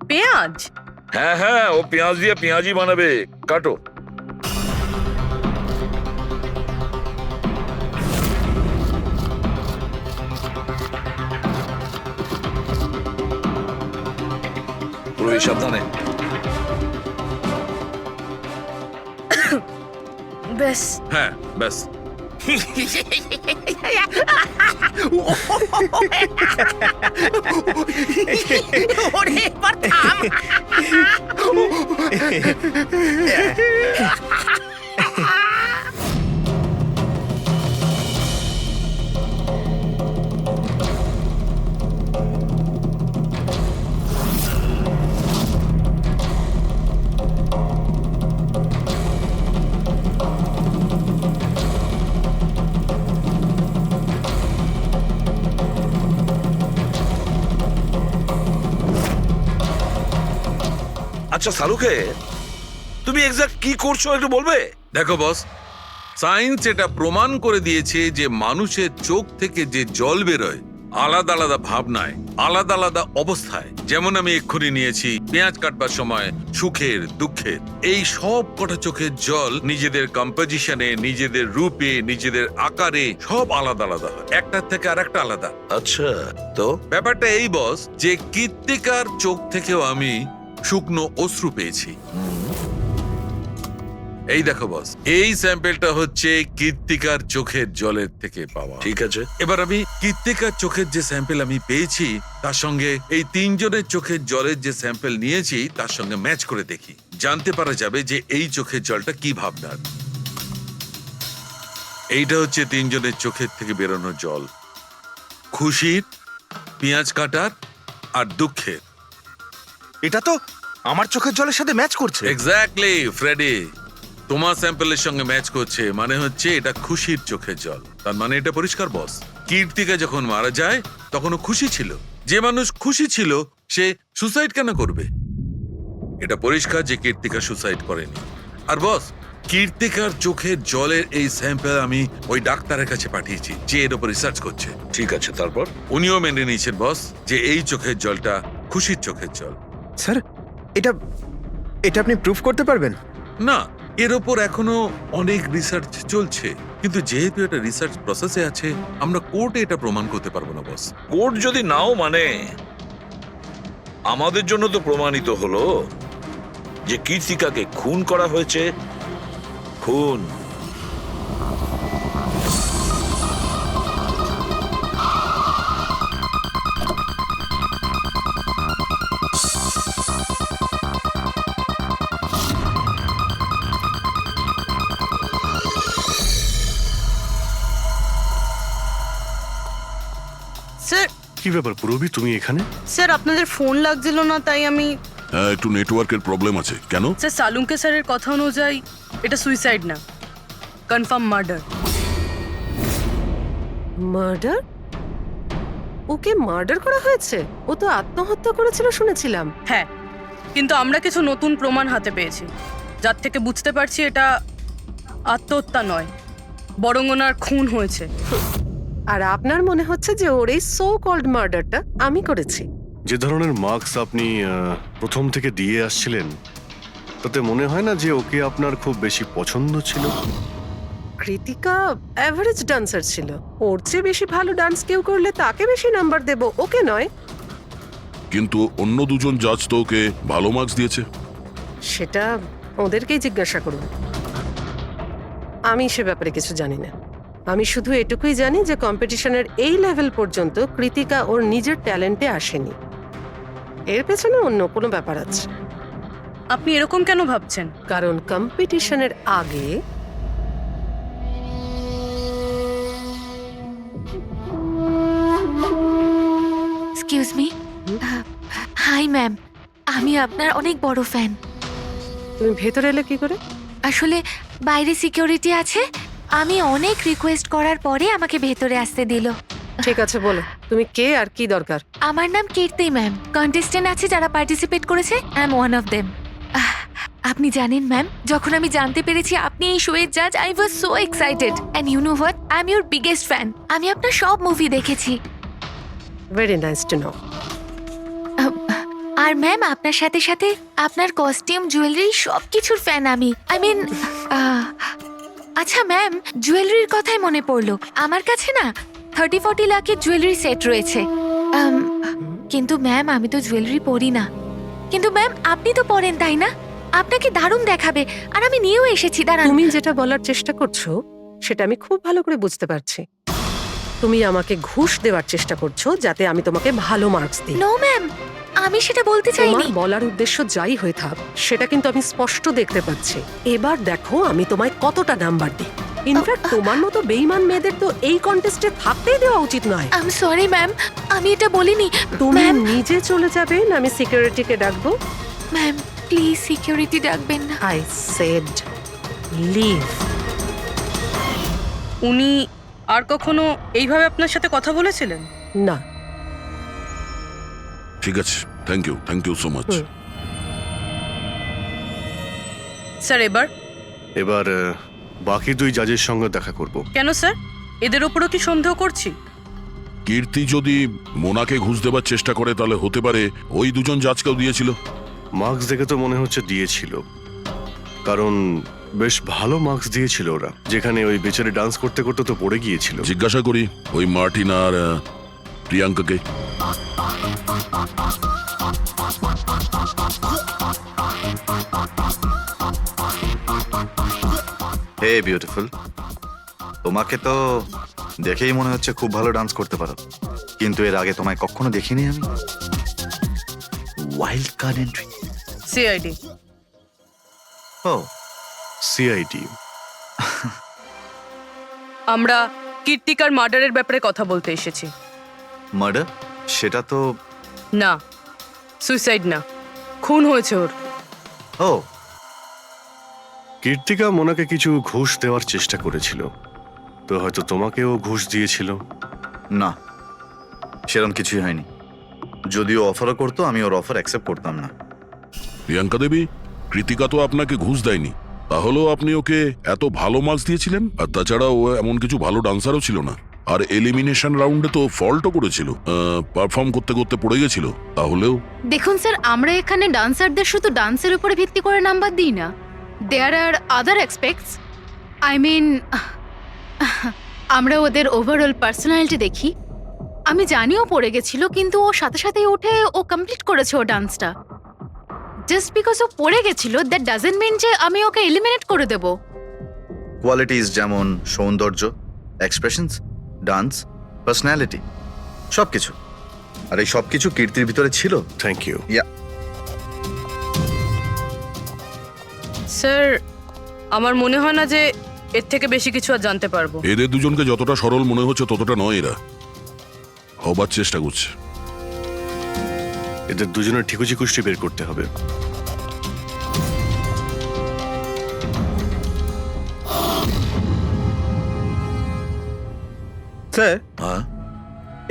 পেঁয়াজ? হ্যাঁ হ্যাঁ, ও পেঁয়াজ দিয়ে পেঁয়াজি বানাবে, কাটো। পুরো সাবধানে। ব্যাস। হ্যাঁ ব্যাস। ওরে এবার থাম। আচ্ছা সালুকে, তুমি এক্সাক্ট কি করছো একটু বলবে? দেখো বস, সায়েন্স এটা প্রমাণ করে দিয়েছে যে মানুষের চোখ থেকে যে জল বেরোয় আলাদা আলাদা ভাবনায়, আলাদা আলাদা অবস্থায়, যেমন আমি এক্ষুনি নিয়েছি পেঁয়াজ কাটবার সময় সুখের, দুঃখের, এই সব কটা চোখের জল নিজেদের কম্পোজিশনে, নিজেদের রূপে, নিজেদের আকারে সব আলাদা আলাদা হয়, একটার থেকে আর একটা আলাদা। আচ্ছা, তো ব্যাপারটা এই বস যে কৃত্তিকার চোখ থেকেও আমি শুকনো অশ্রু পেয়েছি। এই দেখো বস, এই স্যাম্পেলটা হচ্ছে কৃত্তিকার চোখের জলের থেকে পাওয়া। ঠিক আছে, এবার আমি কৃত্তিকার চোখের যে স্যাম্পেল আমি পেয়েছি তার সঙ্গে এই তিনজনের চোখের জলের যে স্যাম্পেল নিয়েছি তার সঙ্গে ম্যাচ করে দেখি, জানতে পারা যাবে যে এই চোখের জলটা কি ভাবনার। এইটা হচ্ছে তিনজনের চোখের থেকে বেরোনো জল, খুশির, পেঁয়াজ কাটার আর দুঃখের। এটা তো আমার চোখের জলের সাথে ম্যাচ করছে। এক্স্যাক্টলি ফ্রেডি, তোমার স্যাম্পলের সঙ্গে ম্যাচ করছে, মানে হচ্ছে এটা খুশির চোখের জল। তার মানে এটা পরিষ্কার বস, কীর্তিকা যখন মারা যায় তখনও খুশি ছিল। যে মানুষ খুশি ছিল সে সুসাইড কেন করবে? এটা পরিষ্কার যে কীর্তিকা সুসাইড করেনি। আর বস, কীর্তিকার চোখের জলের এই স্যাম্পল আমি ওই ডাক্তারের কাছে পাঠিয়েছি যে এর উপর রিসার্চ করছে। ঠিক আছে, তারপর? উনিও মেনে নিয়েছেন বস যে এই চোখের জলটা খুশির চোখের জল। স্যার, এটা এটা আপনি প্রুফ করতে পারবেন? না, এর ওপর এখনো অনেক রিসার্চ চলছে, কিন্তু যেহেতু এটা রিসার্চ প্রসেসে আছে আমরা কোর্টে এটা প্রমাণ করতে পারবো না বস। কোর্ট যদি নাও মানে, আমাদের জন্য তো প্রমাণিত হলো যে কীর্তিকাকে খুন করা হয়েছে। খুন। স্যার, কি ব্যাপার পুরবি, তুমি এখানে? স্যার আপনাদের ফোন লাগছিল না তাই আমি। হ্যাঁ, একটু নেটওয়ার্কের প্রবলেম আছে। কেন? স্যার সালুঙ্কে স্যারের কথা অনুযায়ী এটা সুইসাইড না, কনফার্ম মার্ডার। মার্ডার? ওকে মার্ডার করা হয়েছে? ও তো আত্মহত্যা করেছিল শুনেছিলাম। হ্যাঁ, কিন্তু আমরা কিছু নতুন প্রমাণ হাতে পেয়েছি যার থেকে বুঝতে পারছি এটা আত্মহত্যা নয়, বরং ওনার খুন হয়েছে। আর আপনার মনে হচ্ছে যে ওর এই সো কল্ড মার্ডারটা আমি করেছি? যে ধরনের মার্কস আপনি প্রথম থেকে দিয়ে আসছিলেন তাতে মনে হয় না যে ওকে আপনার খুব বেশি পছন্দ ছিল। কৃতিকা অ্যাভারেজ ডান্সার ছিল, ওর চেয়ে বেশি ভালো ডান্স কেউ করলে তাকে বেশি নাম্বার দেব, ওকে নয়। কিন্তু অন্য দুজন জাজ তো ওকে ভালো মার্কস দিয়েছে। সেটা ওদেরকেই জিজ্ঞাসা করুন, আমি সে ব্যাপারে কিছু জানি না। আমি শুধু এটুকুই জানি যে কম্পিটিশনের এই লেভেল পর্যন্ত কৃতিকা ওর নিজের ট্যালেন্টে আসেনি, এর পেছনে অন্য কোনো ব্যাপার আছে। আপনি এরকম কেন ভাবছেন? কারণ কম্পিটিশনের আগে এক্সকিউজ মি। হাই ম্যাম, আমি আপনার অনেক বড় ফ্যান। তুমি ভেতরে এলে কি করে? আসলে বাইরে সিকিউরিটি আছে, আমি অনেক রিকোয়েস্ট করার পরে আমাকে ভেতরে আসতে দিল। ঠিক আছে, বলো তুমি কে আর কি দরকার। আমার নাম কীর্তি ম্যাম, কন্টেস্টেন্ট আছে যারা পার্টিসিপেট করেছে, I am one of them. আপনি জানেন ম্যাম, যখন আমি জানতে পেরেছি আপনি এই শোয়ের জাজ, I was so excited and you know what, I am your biggest fan. আমি আপনার সব মুভি দেখেছি। Very nice to know. আর ম্যাম আপনার সাথে সাথে আপনার কস্টিউম, জুয়েলারি সব কিছুর ফ্যান আমি। আই মিন, আচ্ছা ম্যাম, জুয়েলারির কথাই মনে পড়লো, আমার কাছে না 30-40 লাখের জুয়েলারি সেট রয়েছে। কিন্তু ম্যাম আমি তো জুয়েলারি পরি না। কিন্তু ম্যাম আপনি তো পরেন তাই না? আপনাকে দারুণ দেখাবে আর আমি নিয়েও এসেছি, দাঁড়ান। তুমি যেটা বলার চেষ্টা করছো সেটা আমি খুব ভালো করে বুঝতে পারছি। তুমি আমাকে ঘুষ দেওয়ার চেষ্টা করছো যাতে আমি তোমাকে ভালো মার্কস দিই। নো ম্যাম, আমি সেটা বলতে চাইনি। তোমার বলার উদ্দেশ্য যাই হয়ে থাক সেটা কিন্তু আমি স্পষ্ট দেখতে পাচ্ছি। এবার দেখো আমি তোমায় কতটা নাম্বার দিই। ইনফ্যাক্ট তোমার মতো বেইমান মেয়েদের তো এই কন্টেস্টে থাকতেই দেওয়া উচিত নয়। আই এম সরি ম্যাম, আমি এটা বলিনি। তুমি ম্যাম, নিজে চলে যাবে না আমি সিকিউরিটিকে ডাকবো? ম্যাম প্লিজ সিকিউরিটি ডাকবেন না। I said leave. উনি আর কখনো এইভাবে আপনার সাথে কথা বলেছিলেন? না। ঠিক আছে, থ্যাংক ইউ সো মাচ। হুম। স্যার এবার এবার বাকি দুই জাজের সঙ্গে দেখা করব। কেন স্যার, এদের ওপরও কি সন্দেহ করছি? কীর্তি যদি মোনাকে ঘুষ দেবার চেষ্টা করে তাহলে হতে পারে ওই দুজন জাজকেও দিয়েছিল। মার্কস দেখে তো মনে হচ্ছে দিয়েছিল, কারণ বেশ ভালো মার্কস দিয়েছিল ওরা। যেখানে ওই বেচারে ডান্স করতে করতে তো পড়ে গিয়েছিল। জিজ্ঞাসা করি ওই মার্টিন আর প্রিয়াঙ্কাকে। হে বিউটিফুল, তোমাকে তো দেখেই মনে হচ্ছে খুব ভালো ডান্স করতে পারো, কিন্তু এর আগে তোমায় কখনো দেখিনি আমি। Wild card entry. সিআইডি। ও, সিআইডি। আমরা কীর্তিকার মার্ডারের ব্যাপারে কথা বলতে এসেছি। মার্ডার? সেটা তো না, সুইসাইড না, খুন হয়েছে ওর। ও, কীর্তিকা মোনাকে কিছু ঘুষ দেওয়ার চেষ্টা করেছিল, তো হয়তো তোমাকেও ঘুষ দিয়েছিল। না, সেরকম কিছুই হয়নি। যদিও অফারও করতো আমি ওর অফার অ্যাকসেপ্ট করতাম না। প্রিয়াঙ্কা দেবী, কৃতিকা তো আপনাকে ঘুষ দেয়নি, তাহলেও আপনি ওকে এত ভালো মার্কস দিয়েছিলেন। আর তাছাড়া ও এমন কিছু ভালো ডান্সারও ছিল না, আর এলিমিনেশন রাউন্ডে তো ফল্টও করেছিল, পারফর্ম করতে করতে পড়ে গেছিল। তাহলেও দেখুন স্যার, আমরা এখানে ডান্সারদের শুধু ডান্সের উপরে ভিত্তি করে নাম্বার দিই না। দেয়ার আর আদার এক্সপেক্টস। আই মিন, আমরা ওদের ওভারঅল পার্সোনালিটি দেখি। আমি জানিও পড়ে গেছিল, কিন্তু ও সাথে সাথেই উঠে ও কমপ্লিট করেছে ও ডান্সটা। জাস্ট বিকজ ও পড়ে গেছিল দ্যাট ডাজন্ট মিন যে আমি ওকে এলিমিনেট করে দেব। কোয়ালিটিস যেমন সৌন্দর্য, এক্সপ্রেশনস, ডান্স, পার্সোনালিটি, সবকিছু। আর এই সবকিছু কীর্তির ভিতরে ছিল। Thank you. স্যার, আমার মনে হয় না যে এর থেকে বেশি কিছু আর জানতে পারবো। এদের দুজনকে যতটা সরল মনে হচ্ছে ততটা নয়, এরা হবার চেষ্টা করছে। এদের দুজনের ঠিকুজি কুষ্টি বের করতে হবে। স্যার, হ্যাঁ,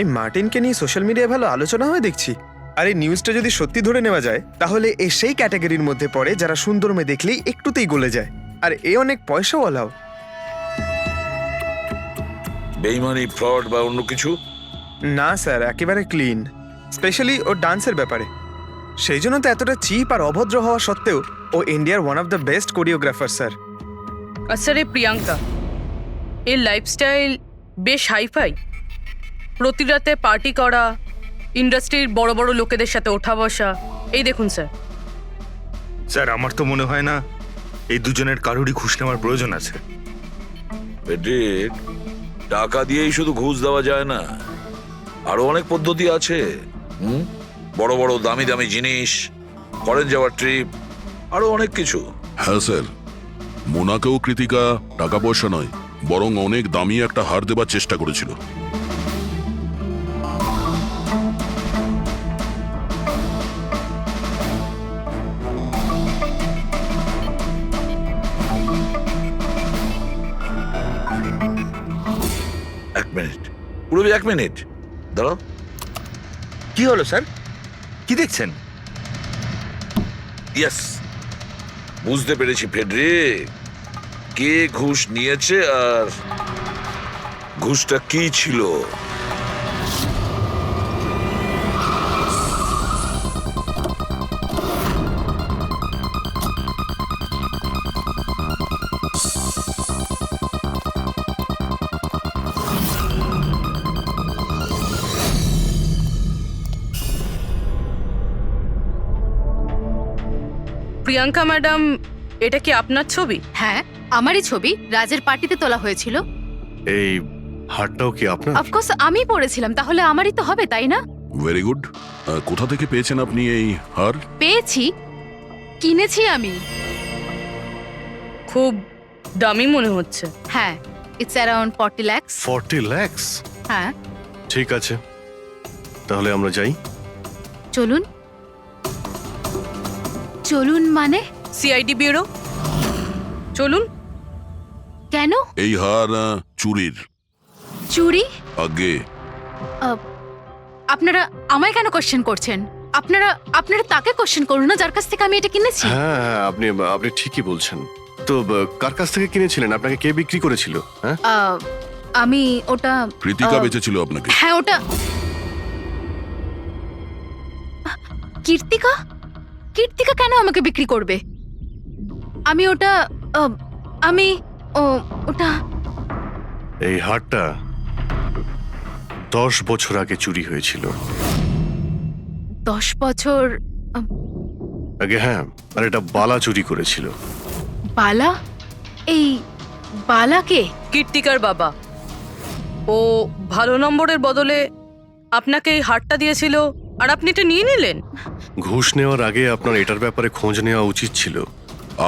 এই মার্টিনকে নিয়ে সোশ্যাল মিডিয়ায় ভালো আলোচনা হয় দেখছি। আর এই নিউজটা যদি সত্যি ধরে নেওয়া যায় তাহলে এ সেই ক্যাটাগরির মধ্যে পড়ে যারা সুন্দর মেয়ে দেখলেই একটুতেই গলে যায়। আর এ অনেক পয়সাওয়ালাও। বেইমানি, ফ্রড বা অন্য কিছু? না স্যার, একেবারে ক্লিন, স্পেশালি ওর ডান্সের ব্যাপারে। সেই জন্য তো এতটা চিপ আর অভদ্র হওয়া সত্ত্বেও ও ইন্ডিয়ার one of the best choreographer sir. আর স্যার, এই প্রিয়াঙ্কা, এর লাইফস্টাইল বেশ হাইফাই। প্রতি রাতে পার্টি করা, ইন্ডাস্ট্রির বড় বড় লোকেদের সাথে ওঠা বসা। এই দেখুন স্যার। স্যার, আমার তো মনে হয় না এই দুজনের কারোরই ঘুষ নেওয়ার প্রয়োজন আছে। পেটেক, টাকা দিয়েই শুধু ঘুষ দেওয়া যায় না, আরো অনেক পদ্ধতি আছে। বড় বড় দামি দামি জিনিস, ফরেন যাওয়ার ট্রিপ, আরো অনেক কিছু। হ্যাঁ স্যার, মোনাকেও কৃতিকা টাকা পয়সা নয় বরং অনেক দামি একটা হার দেবার চেষ্টা করেছিল। এক মিনিট, পুরো 1 মিনিট দাঁড়াও। কি হলো স্যার, কি দেখছেন? ইয়েস, বুঝতে পেরেছি ফেডরিক, কে ঘুষ নিয়েছে আর ঘুষটা কি ছিল। প্রিয়াঙ্কা ম্যাডাম, এটা কি আপনার ছবি? হ্যাঁ, আমারই ছবি, রাজের পার্টিতে তোলা হয়েছিল। এই হারটাও কি আপনার? অফকোর্স আমি পড়েছিলাম, তাহলে আমারই তো হবে, তাই না? Very good. কোথা থেকে পেয়েছেন আপনি এই হার? পেয়েছি, কিনেছি আমি। খুব দামি মনে হচ্ছে। হ্যাঁ, ইটস অ্যারাউন্ড 40 লাখ। 40 লাখ? হ্যাঁ, ঠিক আছে, তাহলে আমরা যাই। চলুন। চলুন মানে? সিআইডি ব্যুরো চলুন। কেন? এই হার চুরির। চুরি? আগে আপনারা আমায় কেন কোশ্চেন করছেন? আপনারা আপনারা তাকে কোশ্চেন করুন না, যার কাছ থেকে আমি এটা কিনেছি। হ্যাঁ হ্যাঁ, আপনি আপনি ঠিকই বলছেন। তো কার কাছ থেকে কিনেছিলেন? আপনাকে কে বিক্রি করেছিল? হ্যাঁ, আমি ওটা কৃতিকা বেচেছিল আপনাকে। হ্যাঁ, ওটা কীর্তিকা। কীর্তিকা কেন আমাকে বিক্রি করবে? আমি ওটা আমি ওটা এই হারটা 10 বছর আগে চুরি হয়েছিল। 10 বছর আগে? হ্যাঁ, আর এটা বালা চুরি করেছিল। বালা? এই বালাকে? কীর্তিকার বাবা। ও ভালো নম্বরের বদলে আপনাকে এই হারটা দিয়েছিল, আর আপনি এটা নিয়ে নিলেন। ঘুষ নেওয়ার আগে আপনার এটার ব্যাপারে খোঁজ নেওয়া উচিত ছিল।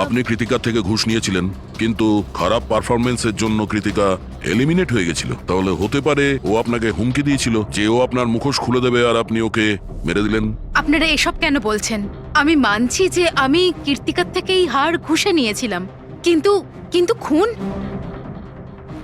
আপনি কৃতিকার থেকে ঘুষ নিয়েছিলেন, কিন্তু খারাপ পারফরমেন্সের জন্য কৃতিকা এলিমিনেট হয়ে গেছিল। তাহলে হতে পারে ও আপনাকে হুমকি দিয়েছিল যে ও আপনার মুখোশ খুলে দেবে, আর আপনি ওকে মেরে দিলেন। আপনারা এসব কেন বলছেন? আমি মানছি যে আমি কীর্তিকার থেকে এই হার ঘুষে নিয়েছিলাম, কিন্তু কিন্তু খুন?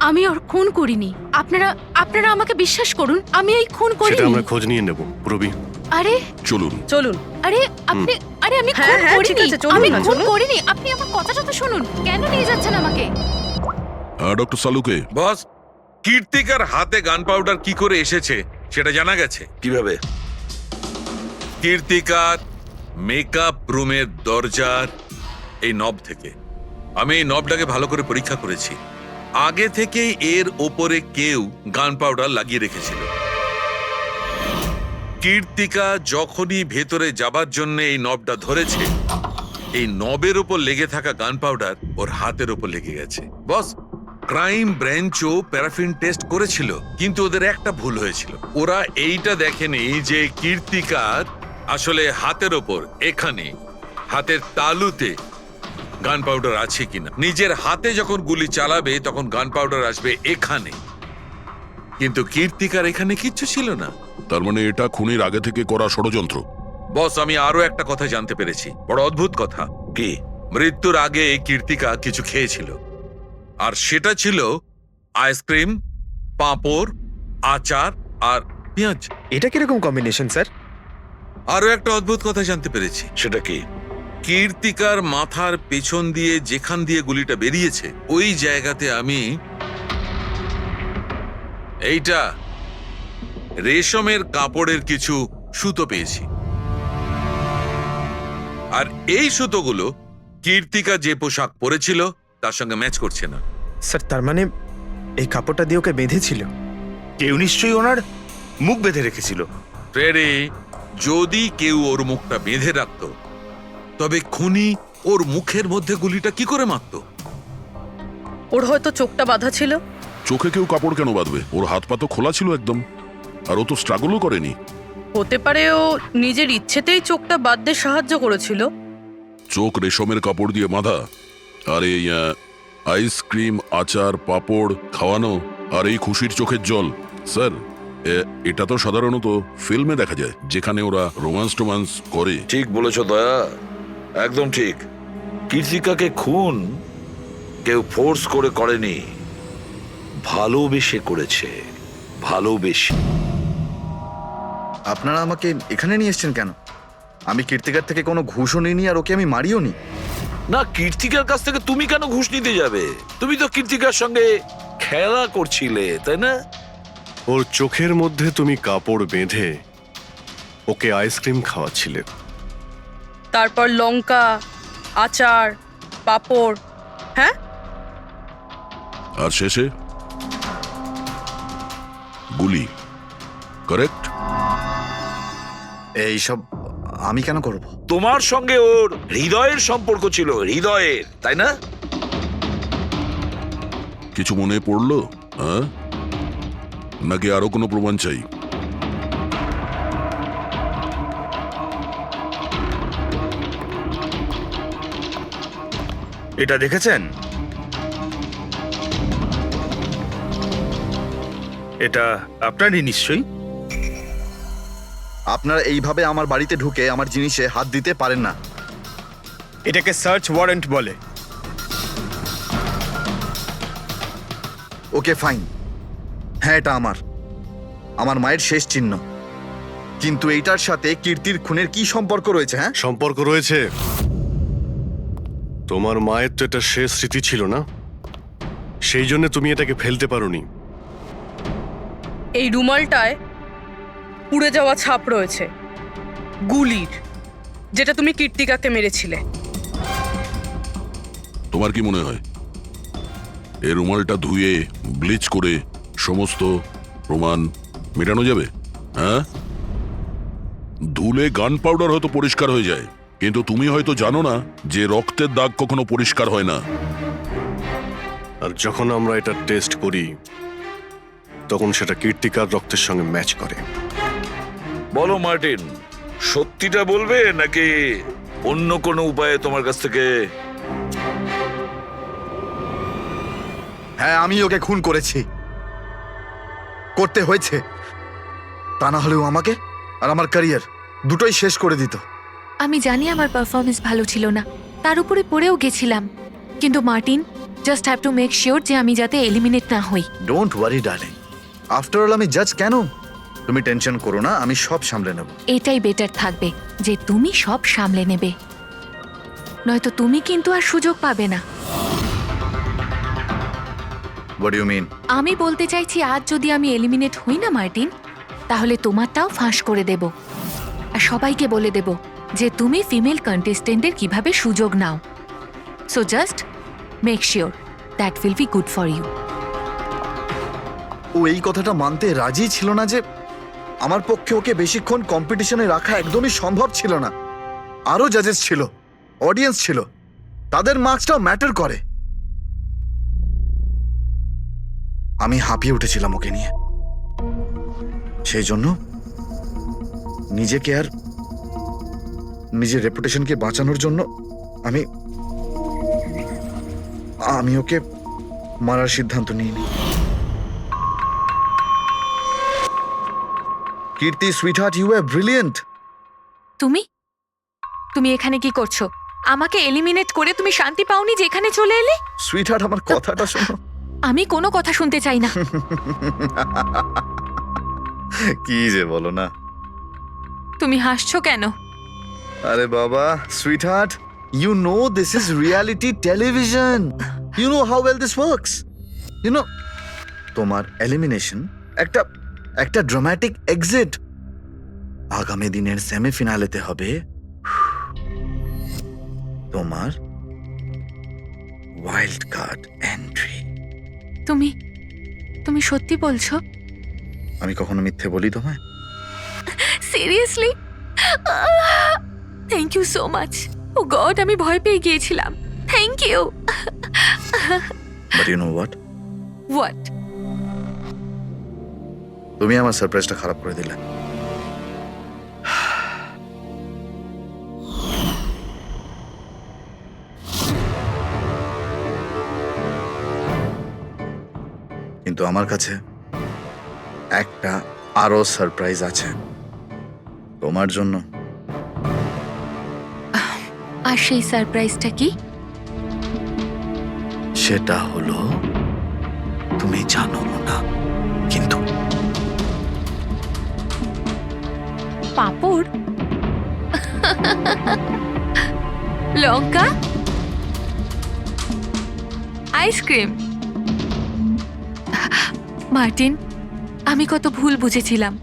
আমি ওর খুন করিনি। আপনারা আপনারা আমাকে বিশ্বাস করুন, আমি এই খুন সেটা করিনি। আমরা খোঁজ নিয়ে নেব, পুরবি। আরে চলুন চলুন। আরে আপনি আরে আমি হ্যাঁ, খুন হ্যাঁ, ঠিক করিনি। আছে, চলুন আমি না, খুন চলুন। করিনি। আপনি আমার কথাটা তো শুনুন। কেন নিয়ে যাচ্ছেন আমাকে? ডক্টর সালুকে, বস, কীর্তিকার হাতে গান পাউডার কি করে এসেছে সেটা জানা গেছে। কিভাবে? কীর্তিকার মেকআপ রুমের দরজার এই নব থেকে। আমি এই নবটাকে ভালো করে পরীক্ষা করেছি। আগে থেকেই এর ওপরে কেউ গান পাউডার লাগিয়ে রেখেছিল। কীর্তিকা যখনই ভেতরে যাবার জন্য এই নবটা ধরেছে, এই নবের ওপর লেগে থাকা গান পাউডার ওর হাতের ওপর লেগে গেছে। বস, ক্রাইম ব্রাঞ্চও প্যারাফিন টেস্ট করেছিল, কিন্তু ওদের একটা ভুল হয়েছিল। ওরা এইটা দেখেনি যে কীর্তিকার আসলে হাতের ওপর, এখানে হাতের তালুতে গান পাউডার আছে কিনা। নিজের হাতে যখন গুলি চালাবে তখন গান পাউডার আসবে এখানে, কিন্তু কীর্তিকার এখানে কিচ্ছু ছিল না। তার মানে এটা খুনির আগে থেকে করা ষড়যন্ত্র। বস, আমি আরো একটা কথা জানতে পেরেছি, বড় অদ্ভুত কথা। কি? মৃত্যুর আগে কীর্তিকা কিছু খেয়েছিল, আর সেটা ছিল আইসক্রিম, পাঁপড়, আচার আর পেঁয়াজ। এটা কিরকম কম্বিনেশন স্যার? আরো একটা অদ্ভুত কথা জানতে পেরেছি। সেটা কি? কীর্তিকার মাথার পেছন দিয়ে যেখান দিয়ে গুলিটা বেরিয়েছে, ওই জায়গাতে আমি এইটা রেশমের কাপড়ের কিছু সুতো পেয়েছি। আর এই সুতোগুলো কীর্তিকা যে পোশাক পরেছিল তার সঙ্গে ম্যাচ করছে না। স্যার, তার মানে এই কাপড়টা দিয়ে ওকে বেঁধেছিল? কেউ নিশ্চয়ই ওনার মুখ বেঁধে রেখেছিল। ফ্রেডি, যদি কেউ ওর মুখটা বেঁধে রাখত, তবে খুনি ওর মুখের মধ্যে গুলিটা কি করে মারত? ওর হয়তো চোখটা বাঁধা ছিল। চোখে কেউ কাপড় কেন বাঁধবে? ওর হাত পা তো খোলা ছিল একদম, আর ও তো স্ট্রাগলও করেনি। হতে পারে ও নিজের ইচ্ছেতেই চোখটা বাঁধতে সাহায্য করেছিল। চোখ রেশমের কাপড় দিয়ে বাঁধা, আর এই আইসক্রিম, আচার, পাঁপড় খাওয়ানো, আর এই খুশির চোখের জল। স্যার, এটা তো সাধারণত ফিল্মে দেখা যায়, যেখানে ওরা রোমান্স করে। ঠিক বলেছো দয়া, একদম ঠিক। কীর্তিকাকে খুন কেউ ফোর্স করে করেনি, ভালোবেসে করেছে। ভালোবেসে। আপনারা আমাকে এখানে নিয়ে এসেছেন কেন? আমি কীর্তিকার থেকে কোনো ঘুষও নিইনি, আর ওকে আমি মারিও নি। না, কীর্তিকার কাছ থেকে তুমি কেন ঘুষ নিতে যাবে? তুমি তো কীর্তিকার সঙ্গে খেলা করছিলে, তাই না? ওর চোখের মধ্যে তুমি কাপড় বেঁধে ওকে আইসক্রিম খাওয়াচ্ছিলে। তারপর লঙ্কা, আচার, পাঁপড়। হ্যাঁ, আর শেষে গুলি। কারেক্ট? এইসব আমি কেন করব? তোমার সঙ্গে ওর হৃদয়ের সম্পর্ক ছিল, হৃদয়ের, তাই না? কিছু মনে পড়লো? হ্যাঁ, নাকি আরো কোনো প্রমাণ চাই? এটা দেখেছেন? এটা আপনারই নিশ্চয়ই। আপনারা এইভাবে আমার বাড়িতে ঢুকে আমার জিনিসে হাত দিতে পারেন না। এটাকে সার্চ ওয়ারেন্ট বলে। ওকে ফাইন, হ্যাঁ এটা আমার মায়ের শেষ চিহ্ন। কিন্তু এইটার সাথে কীর্তির খুনের কি সম্পর্ক রয়েছে? হ্যাঁ, সম্পর্ক রয়েছে। তোমার মায়ের তো এটা শেষ স্মৃতি ছিল না, সেই জন্য তুমি এটাকে ফেলতে পারোনি। এই রুমালটায় পুড়ে যাওয়া ছাপ রয়েছে গুলির, যেটা তুমি কীর্তিকাকে মেরেছিলে। তোমার কি মনে হয় এই রুমালটা ধুয়ে ব্লিচ করে সমস্ত প্রমাণ মেটানো যাবে? হ্যাঁ, ধুলে গান পাউডার হয়তো পরিষ্কার হয়ে যায়, কিন্তু তুমি হয়তো জানো না যে রক্তের দাগ কখনো পরিষ্কার হয় না। আর যখন আমরা এটা টেস্ট করি তখন সেটা কীর্তিকার রক্তের সঙ্গে ম্যাচ করে। বলো মার্টিন, সত্যিটা বলবে নাকি অন্য কোনো উপায়ে তোমার কাছ থেকে? হ্যাঁ আমি ওকে খুন করেছি, করতে হয়েছে। তা না হলেও আমাকে আর আমার ক্যারিয়ার দুটোই শেষ করে দিত। আমি জানি আমার পারফরমেন্স ভালো ছিল না, তার উপরে পড়েও গেছিলাম, কিন্তু Martin, just have to make sure যে আমি যাতে এলিমিনেট না হই। Don't worry darling, after all আমি জাজ কেন? তুমি টেনশন করো না, আমি সব সামলে নেব। এটাই বেটার থাকবে যে তুমি সব সামলে নেবে, নয়তো তুমি কিন্তু আর সুযোগ পাবে না। What do you mean? আমি বলতে চাইছি, আজ যদি আমি এলিমিনেট হই না মার্টিন, তাহলে তোমারটাও ফাঁস করে দেব, আর সবাইকে বলে দেব যে তুমি ফিমেল কন্টেস্টেন্টের কিভাবে সুযোগ নাও। So just make sure that will be good for you. ও এই কথাটা মানতে রাজি ছিল না যে আমার পক্ষে ওকে বেশিক্ষণ কম্পিটিশনে রাখা একদমই সম্ভব ছিল না। আরো জাজেস ছিল, অডিয়েন্স ছিল, তাদের মার্কসটাও ম্যাটার করে। আমি হাঁপিয়ে উঠেছিলাম ওকে নিয়ে, সেই জন্য নিজেকে আর নিজের রেপুটেশনকে বাঁচানোর জন্য আমি ওকে মারার সিদ্ধান্ত নিইনি। কীর্তি সুইটহার্ট, ইউ আর ব্রিলিয়েন্ট। তুমি এখানে কি করছো? আমাকে এলিমিনেট করে তুমি শান্তি পাওনি যে এখানে চলে এলে? সুইটহার্ট, আমার কথাটা শোনো। আমি কোনো কথা শুনতে চাই না। কি যে বলো না। তুমি হাসছো কেন? আরে বাবা sweetheart, you know this is reality television. You know how well this works. You know, তোমার এলিমিনেশন একটা ড্রামাটিক এক্সিট। আগামী দিনের সেমিফিনালেতে হবে তোমার ওয়াইল্ড কার্ড এন্ট্রি। তুমি সত্যি বলছো? আমি কখনো মিথ্যে বলি তোমায়? Seriously? Thank you so much. Oh god, আমি ভয় পেয়ে গিয়েছিলাম। Thank you. But you know what? What? তুমি আমার সারপ্রাইজটা খারাপ করে দিলে। কিন্তু আমার কাছে একটা আরো সারপ্রাইজ আছে তোমার জন্য। আর সেই সারপ্রাইজটা কি? সেটা হলো তুমি জানো না, কিন্তু পাঁপড়, লঙ্কা, আইসক্রিম। মার্টিন, আমি কত ভুল বুঝেছিলাম,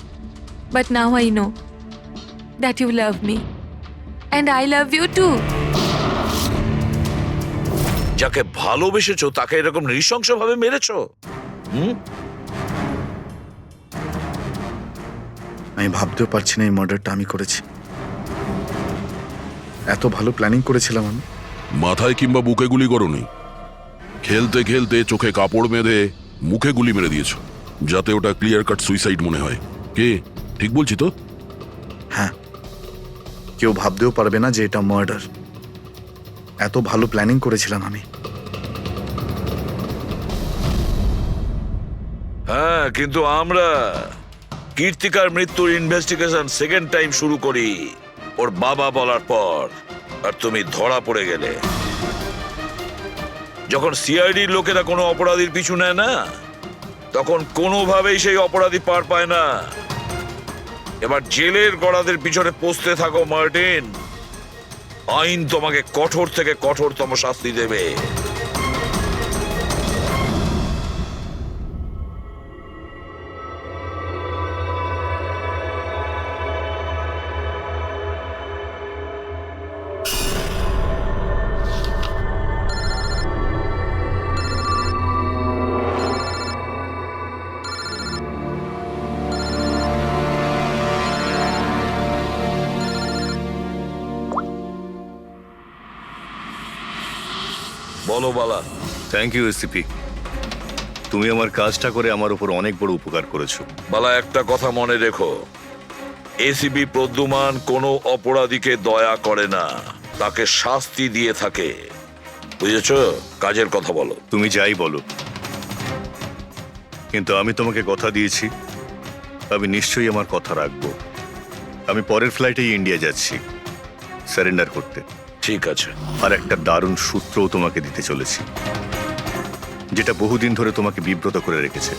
but now I know that you love me and I love you too. যাকে ভালোবেসেছো তাকে এরকম নৃশংসভাবে মেরেছো? আমি ভাবতেও পারছি না এই মার্ডারটা আমি করেছি। এত ভালো প্ল্যানিং করেছিলাম আমি। মাথায় কিংবা বুকে গুলি করনি, খেলতে খেলতে চোখে কাপড় বেঁধে মুখে গুলি মেরে দিয়েছো, যাতে ওটা ক্লিয়ার কাট সুইসাইড মনে হয়। কে ঠিক বলছি তো? হ্যাঁ, কেউ ভাবতেও পারবে না যে এটা মার্ডার। এত ভালো প্ল্যানিং করেছিলাম আমি। হ্যাঁ, কিন্তু আমরা কীর্তিকার মৃত্যুর ইনভেস্টিগেশন সেকেন্ড টাইম শুরু করি ওর বাবা বলার পর, আর তুমি ধরা পড়ে গেলে। যখন সিআইডির লোকেরা কোনো অপরাধীর পিছু নেয় না, তখন কোনোভাবেই সেই অপরাধী পার পায় না। এবার জেলের গড়াদের পিছনে পৌঁছতে থাকো মার্টিন, আইন তোমাকে কঠোর থেকে কঠোরতম শাস্তি দেবে। বলো বালা। থ্যাংক ইউ এসিপি, তুমি আমার কাজটা করে আমার উপর অনেক বড় উপকার করেছো। বালা, একটা কথা মনে রেখো, এসিবি প্রদ্যুমান কোনো অপরাধীকে দয়া করে না, তাকে শাস্তি দিয়ে থাকে, বুঝেছো? কাজের কথা বলো। তুমি যাই বলো, কিন্তু আমি তোমাকে কথা দিয়েছি, আমি নিশ্চয়ই আমার কথা রাখবো। আমি পরের ফ্লাইটেই ইন্ডিয়া যাচ্ছি সারেন্ডার করতে। ঠিক আছে। আর একটা দারুণ সূত্রও তোমাকে দিতে চলেছি, যেটা বহুদিন ধরে তোমাকে বিব্রত করে রেখেছে।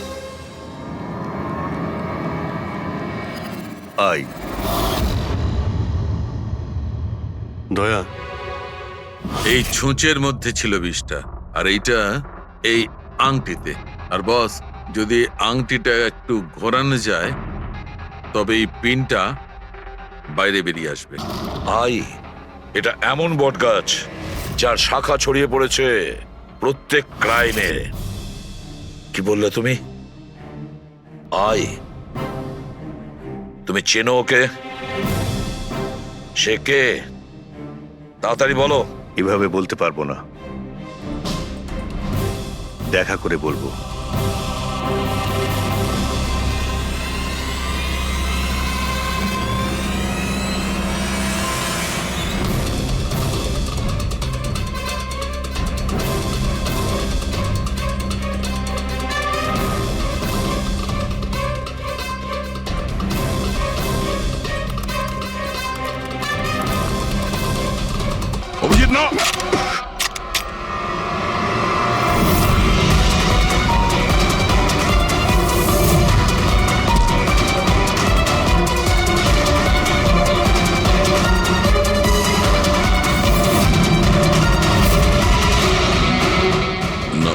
আই দয়া, এই ছুঁচের মধ্যে ছিল বিষটা, আর এইটা এই আংটিতে। আর বস, যদি আংটিটা একটু ঘোরানো যায়, তবে এই পিনটা বাইরে বেরিয়ে আসবে। আই, এটা এমন বটগাছ যার শাখা ছড়িয়ে পড়েছে প্রত্যেক ক্রাইমে। কি বললে তুমি? আই, তুমি চেনো ওকে? সে কে? তাড়াতাড়ি বলো। এভাবে বলতে পারবো না, দেখা করে বলবো। অভিজিৎ না, না,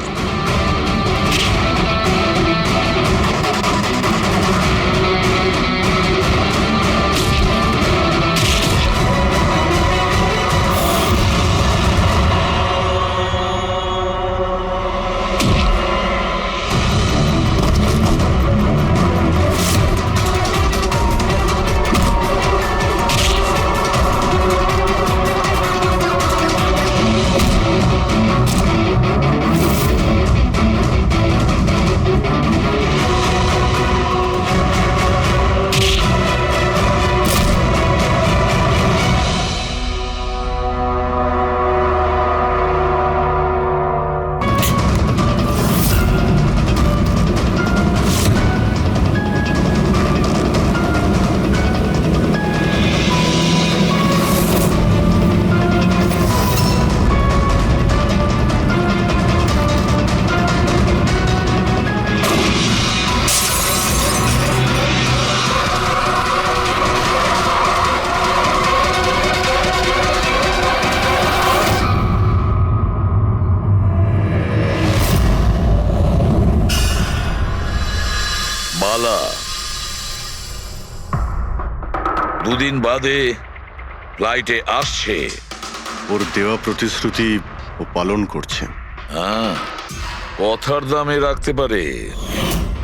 বালা, দুদিন বাদে ফ্লাইটে আসছে। ওর দেওয়া প্রতিশ্রুতি ও পালন করছে। হ্যাঁ, কথার দামে রাখতে পারে।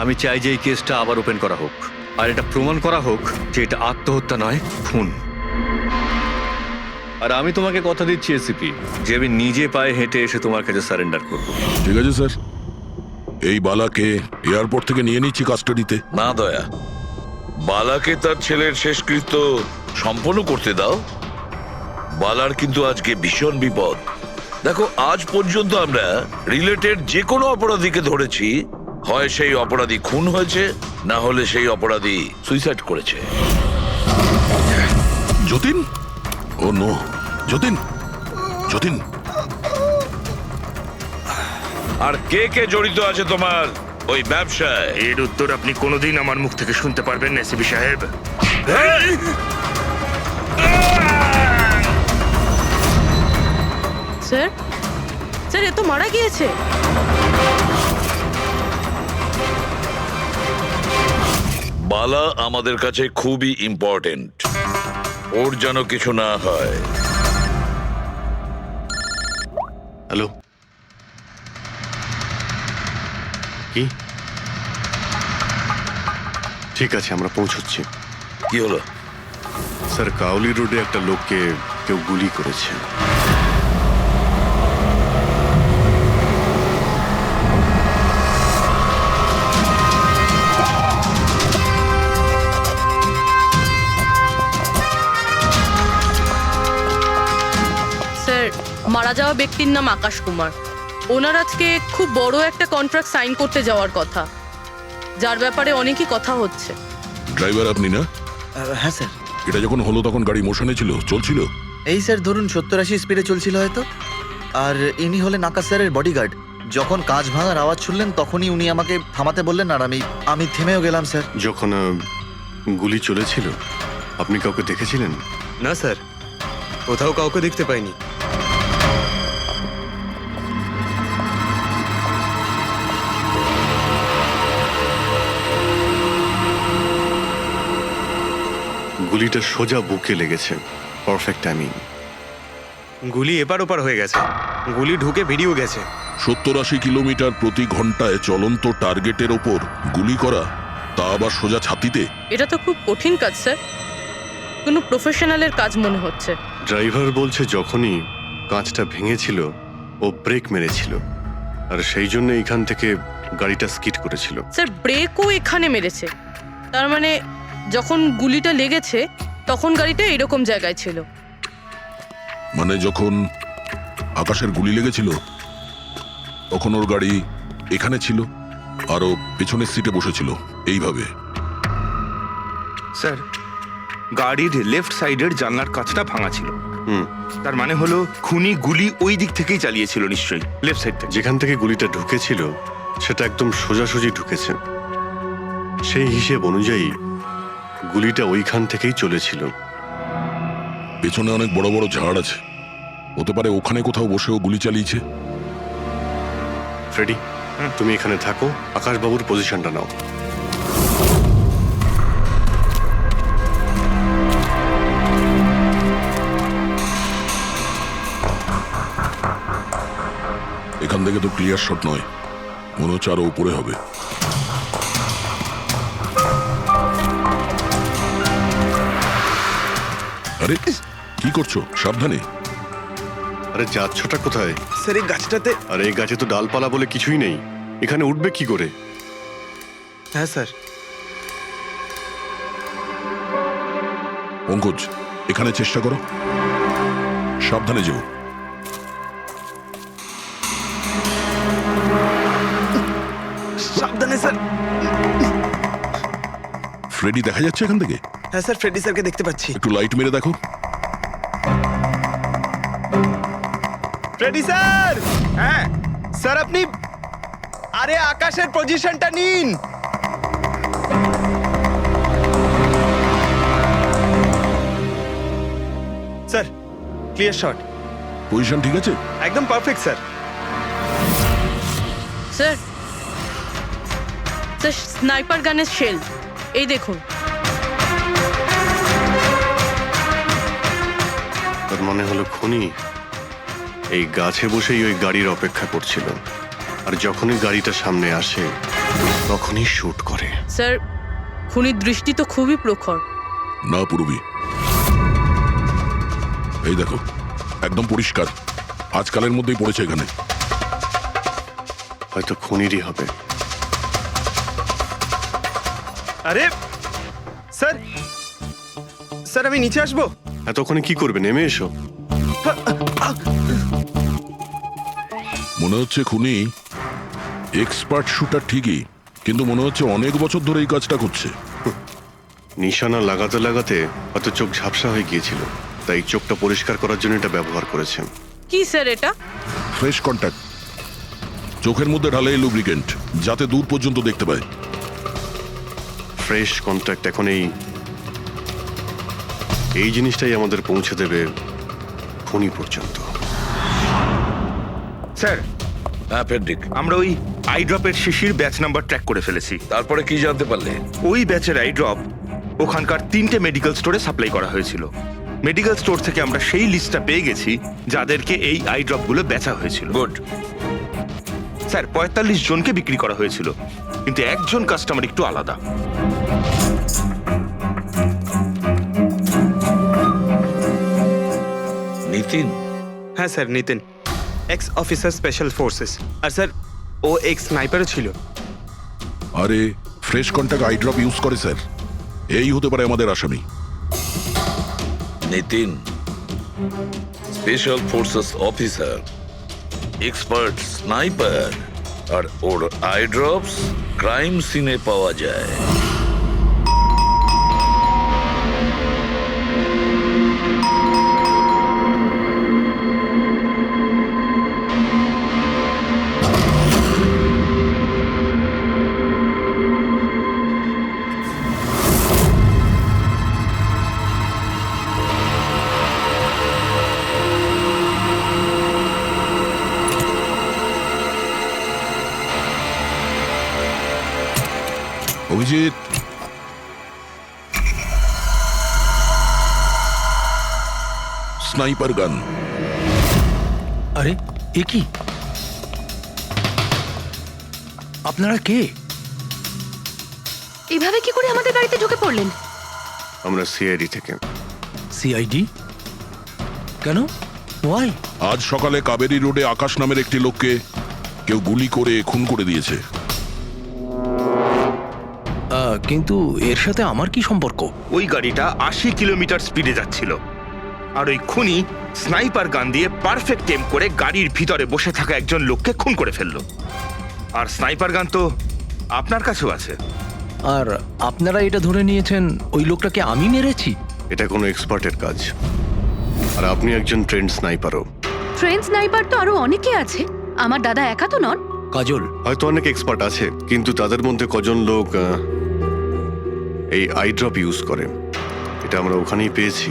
আমি চাই যে এই কেসটা আবার ওপেন করা হোক, আর এটা প্রমাণ করা হোক যে এটা আত্মহত্যা নয়, খুন। আর আমি তোমাকে কথা দিচ্ছি এসিপি যে আমি নিজে পায়ে হেঁটে এসে তোমার কাছে সারেন্ডার করব। ঠিক আছে স্যার, এই বালাকে এয়ারপোর্ট থেকে নিয়ে নিচ্ছি কাস্টাডিতে। না দয়া, বালাকে তার ছেলের শেষকৃত্য সম্পন্ন করতে দাও। বালার কিন্তু আজকে ভীষণ বিপদ। দেখো, আজ পর্যন্ত আমরা রিলেটেড যে কোনো অপরাধীকে ধরেছি, হয় সেই অপরাধী খুন হয়েছে, না হলে সেই অপরাধী সুইসাইড করেছে। যতীন, ও নো, যতীন, যতীন। আর কে কে জড়িত আছে তোমার ওই ব্যবসায়? এর উত্তর আপনি কোনোদিন আমার মুখ থেকে শুনতে পারবেন না এসিপি সাহেব। স্যার, স্যার, এ তো মারা গিয়েছে। বালা আমাদের কাছে খুবই ইম্পর্টেন্ট, ওর যেন কিছু না হয়। হ্যালো, কি? ঠিক আছে, আমরা পৌঁছচ্ছি। কি হলো? স্যার, কাউলি রোডে একটা লোককে কেউ গুলি করেছে। স্যার, মারা যাওয়া ব্যক্তির নাম আকাশ কুমার। ওনার আজকে খুব বড় একটা কন্ট্রাক্ট সাইন করতে যাওয়ার কথা, যার ব্যাপারে অনেকই কথা হচ্ছে। ড্রাইভার আপনি না? হ্যাঁ স্যার। এটা যখন হলো তখন গাড়ি মোশনে ছিল, চলছিল? এই স্যার ধরুন 70-80 স্পিডে চলছিল হয়তো। আর ইনি হলেন আকাশ স্যারের বডিগার্ড। যখন কাঁচ ভাঙার আওয়াজ শুনলেন তখনই উনি আমাকে থামাতে বললেন, আর আমি থেমেও গেলাম স্যার। যখন গুলি চলেছিল আপনি কাউকে দেখেছিলেন? না স্যার, কোথাও কাউকে দেখতে পাইনি। গুলিটা সোজা বুকে লেগেছে, পারফেক্ট টাইমিং। গুলি এপার ওপার হয়ে গেছে, গুলি ঢুকে বেরিয়েও গেছে। 70-80 কিলোমিটার প্রতি ঘন্টায় চলন্ত টার্গেটের ওপর গুলি করা, তা আবার সোজা ছাতিতে। এটা তো খুব কঠিন কাজ স্যার, কোনো প্রফেশনালের কাজ মনে হচ্ছে। ড্রাইভার বলছে যখনই কাঁচটা ভেঙেছিল ও ব্রেক মেরেছিল, আর সেই জন্য এখান থেকে গাড়িটা স্কিড করেছিল। স্যার, ব্রেকও এখানে মেরেছে, তার মানে যখন গুলিটা লেগেছে তখন গাড়িটা এরকম জায়গায় ছিল। মানে যখন আকাশের গুলি লেগেছিল তখন ওর গাড়ি এখানে ছিল আর ও পেছনের সিটে বসেছিল এইভাবে। স্যার, গাড়ির লেফট সাইডের জানলার কাঁচটা ভাঙা ছিল। তার মানে হলো খুনি গুলি ওই দিক থেকেই চালিয়েছিল, নিশ্চয়ই লেফট সাইড থেকে। যেখান থেকে গুলিটা ঢুকেছিল সেটা একদম সোজাসুজি ঢুকেছে। সেই হিসেব অনুযায়ী গুলিটা ওইখান থেকেই চলেছিল। পেছনে অনেক বড় বড় ঝাড় আছে, হতে পারে ওখানে কোথাও বসেও গুলি চালিয়েছে। ফ্রেডি, তুমি এখানে থাকো, আকাশবাবুর পজিশনটা নাও। এখান থেকে তো ক্লিয়ার শট নয়, মনে হচ্ছে আরো উপরে হবে। আরে কি করছো? সাবধানে। আরে যাচ্ছটা কোথায়? স্যার, এই গাছটাতে। আরে এই গাছে তো ডালপালা বলে কিছুই নেই, এখানে উঠবে কি করে? হ্যাঁ স্যার। পঙ্কজ, এখানে চেষ্টা করো, সাবধানে যেও। সাবধানে স্যার। ফ্রেডি দেখা যাচ্ছে এখান থেকে? হ্যাঁ স্যার, ফ্রেডি স্যারকে দেখতে পাচ্ছি। একটু লাইট মেরে দেখো। Freddie sir! হ্যাঁ স্যার, আপনি আরে আকাশের পজিশনটা নিন। Sir, clear shot. পজিশন ঠিক আছে? একদম perfect sir. Sir, sir, sniper গানের শেল এই দেখুন। তার মনে হলো খুনি এই গাছে বসেই ওই গাড়ির অপেক্ষা করছিল, আর যখনই গাড়িটা সামনে আসে তখনই শুট করে। স্যার, খুনির দৃষ্টি তো খুবই প্রখর। না পূর্বী, এই দেখো, একদম পরিষ্কার, আজকালের মধ্যেই পড়েছে এখানে। হয়তো খুনিরই হবে। আরে স্যার, স্যার আমি নিচে আসবো? এতক্ষণে কি করবে, নেমে এসো। মনে হচ্ছে খুনি এক্সপার্ট শুটার ঠিকই, কিন্তু মনে হচ্ছে অনেক বছর ধরে এই কাজটা করছে। নিশানা লাগাতে লাগাতে হয়তো চোখ ঝাপসা হয়ে গিয়েছিল, তাই চোখটা পরিষ্কার করার জন্য এটা ব্যবহার করেছেন। কি স্যার এটা? ফ্রেশ কন্ট্যাক্ট, চোখের মধ্যে ঢালে এই লুব্রিকেন্ট, যাতে দূর পর্যন্ত দেখতে পায়। ফ্রেশ কন্ট্যাক্ট এখন এই জিনিসটাই আমাদের পৌঁছে দেবে খুনি পর্যন্ত। স্যার, হ্যাঁ ফেডরিক, আমরা ওই আই ড্রপের শিশির ব্যাচ নাম্বার ট্র্যাক করে ফেলেছি। তারপরে কি জানতে পারলে? ওই ব্যাচের আই ড্রপ ওখানকার 3টে মেডিকেল স্টোরে সাপ্লাই করা হয়েছিল। মেডিকেল স্টোর থেকে আমরা সেই লিস্টটা পেয়ে গেছি যাদেরকে এই আই ড্রপগুলো বেচা হয়েছিল। গুড। স্যার, 45 জনকে বিক্রি করা হয়েছিল, কিন্তু একজন কাস্টমার একটু আলাদা। নিতিন? হ্যাঁ sir, Nitin, ex officer special forces. আর স্যার ও এক্স স্নাইপারও ছিল। আরে fresh contact eye drop use করে স্যার, এই হতে পারে আমাদের আসামি। Nitin special forces officer, expert sniper, আর ওর আই ড্রপস ক্রাইম সিনে পাওয়া যায়। অভিজিৎ, স্নাইপার গান। আরে এ কি? আপনারা কে? এভাবে কি করে আমাদের বাড়িতে ঢুকে পড়লেন? আমরা সিআইডি থেকে। সিআইডি? কেন? ওয়াই? আজ সকালে কাবেরী রোডে আকাশ নামের একটি লোককে কেউ গুলি করে খুন করে দিয়েছে। কিন্তু এর সাথে আমার কি সম্পর্ক? ওই গাড়িটা 80 কিলোমিটার স্পিডে যাচ্ছিল, আর ওই খুনি স্নাইপার গান দিয়ে পারফেক্ট এম করে গাড়ির ভিতরে বসে থাকা একজন লোককে খুন করে ফেললো। আর স্নাইপার গান তো আপনার কাছেও আছে। আর আপনারা এটা ধরে নিয়েছেন ওই লোকটাকে আমি মেরেছি? এটা কোনো এক্সপার্টের কাজ, আর আপনি একজন ট্রেন্ড স্নাইপারও। ট্রেন স্নাইপার তো আরো অনেকে আছে, আমার দাদা একা তো নন। কাজল, হয়তো অনেক এক্সপার্ট আছে, কিন্তু তাদের মধ্যে কজন লোক এই আই ড্রপ ইউজ করে, এটা আমরা ওখানেই পেয়েছি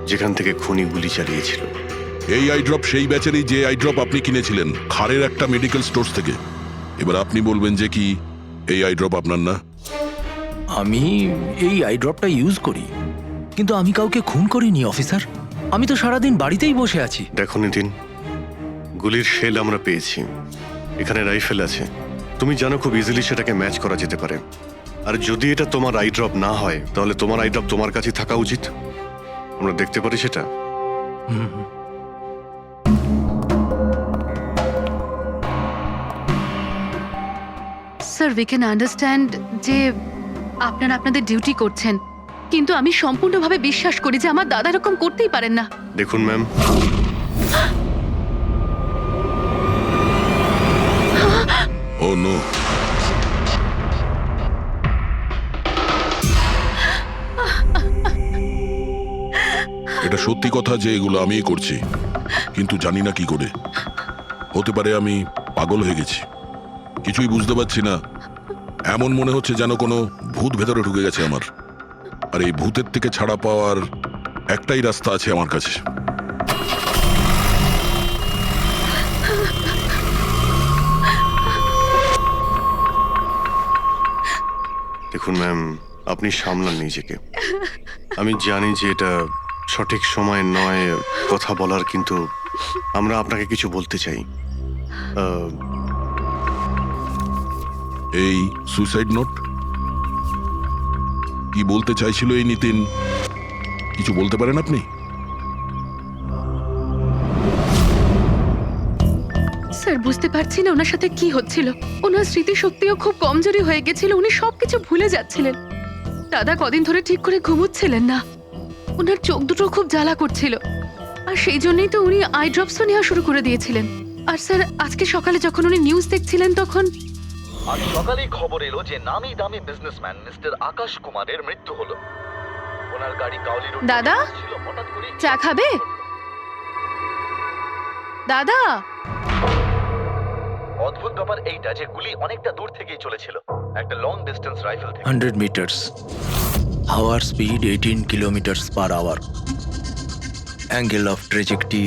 যেখান থেকে খুনি গুলি চালিয়েছিল। এই আই ড্রপ সেই ব্যাচেরই যে আই ড্রপ আপনি কিনেছিলেন খারের একটা মেডিকেল স্টোর থেকে। এবার আপনি বলবেন যে কি এই আই ড্রপ আপনার না? আমি এই আই ড্রপটা ইউজ করি, কিন্তু আমি কাউকে খুন করিনি অফিসার। আমি তো সারাদিন বাড়িতেই বসে আছি। দেখো নিতিন, গুলির শেল আমরা পেয়েছি, এখানে রাইফেল আছে, তুমি জানো খুব ইজিলি সেটাকে ম্যাচ করা যেতে পারে। আর যদি এটা তোমার আই ড্রপ না হয়, তাহলে তোমার আই ড্রপ তোমার কাছে থাকা উচিত। আমরা দেখতে পারি সেটা। স্যার, উই ক্যান আন্ডারস্ট্যান্ড যে আপনারা আপনাদের ডিউটি করছেন, কিন্তু আমি সম্পূর্ণভাবে বিশ্বাস করি যে আমার দাদা এরকম করতেই পারেন না। দেখুন ম্যাম, ও নো, এটা সত্যি কথা যে এগুলো আমিই করছি, কিন্তু জানি না কি করে। হতে পারে আমি পাগল হয়ে গেছি, কিছুই বুঝতে পারছি না। এমন মনে হচ্ছে যেন কোনো ভূত ভেতরে ঢুকে গেছে আমার, আর এই ভূতের থেকে ছাড়া পাওয়ার একটাই রাস্তা আছে আমার কাছে। দেখুন ম্যাম, আপনি সামলান নিজেকে। আমি জানি যে এটা সঠিক সময় নয় কথা বলার, কিন্তু আমরা আপনাকে কিছু বলতে চাই। এই সুইসাইড নোট কি বলতে চাইছিল এই নিতিন? কিছু বলতে পারেন আপনি? স্যার বুঝতে পারছি না ওনার সাথে কি হচ্ছিল। ওনার স্মৃতিশক্তিও খুব কমজোরি হয়ে গেছিল, উনি সবকিছু ভুলে যাচ্ছিলেন। দাদা কদিন ধরে ঠিক করে ঘুমোচ্ছিলেন না, ওনার চোখ দুটো খুব জ্বালা করছিল, আর সেই জন্যই তো উনি আই ড্রপসও নেওয়া শুরু করে দিয়েছিলেন। আর স্যার আজকে সকালে যখন উনি নিউজ দেখছিলেন তখন আজ সকালেই খবর এলো যে নামি দামি বিজনেসম্যান মিস্টার আকাশ কুমারের মৃত্যু হলো। ওনার গাড়ি কাউলি রোড দাদা ছিল, হঠাৎ করে চা খাবে? দাদা অদ্ভুত ব্যাপার এইটা যে গুলি অনেকটা দূর থেকেই চলেছিল, একটা লং ডিস্টেন্স রাইফেল থেকে। 100 meters. Hour speed 18 kilometers per hour. Angle of trajectory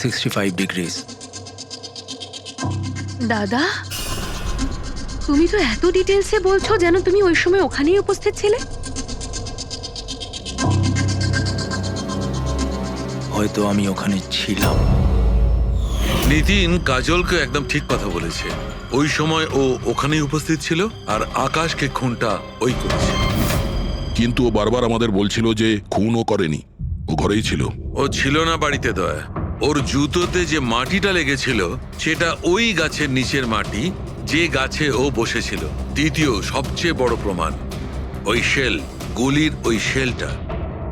65 degrees. দাদা তুমি তো এত ডিটেলসে বলছো যেন তুমি ওই সময় ওখানেই উপস্থিত ছিলে। হয়তো আমি ওখানে ছিলাম। নিতিন কাজলকে একদম ঠিক কথা বলেছে। ওই সময় ও ওখানেই উপস্থিত ছিল, আর আকাশকে খুনটা ওই করেছে। কিন্তু ও বারবার আমাদের বলছিল যে খুনও করেনি, ও ঘরেই ছিল। ও ছিল না বাড়িতে দয়া। ওর জুতোতে যে মাটিটা লেগেছিল সেটা ওই গাছের নিচের মাটি যে গাছে ও বসেছিল। দ্বিতীয় সবচেয়ে বড় প্রমাণ, ওই শেল, গুলির ওই শেলটা,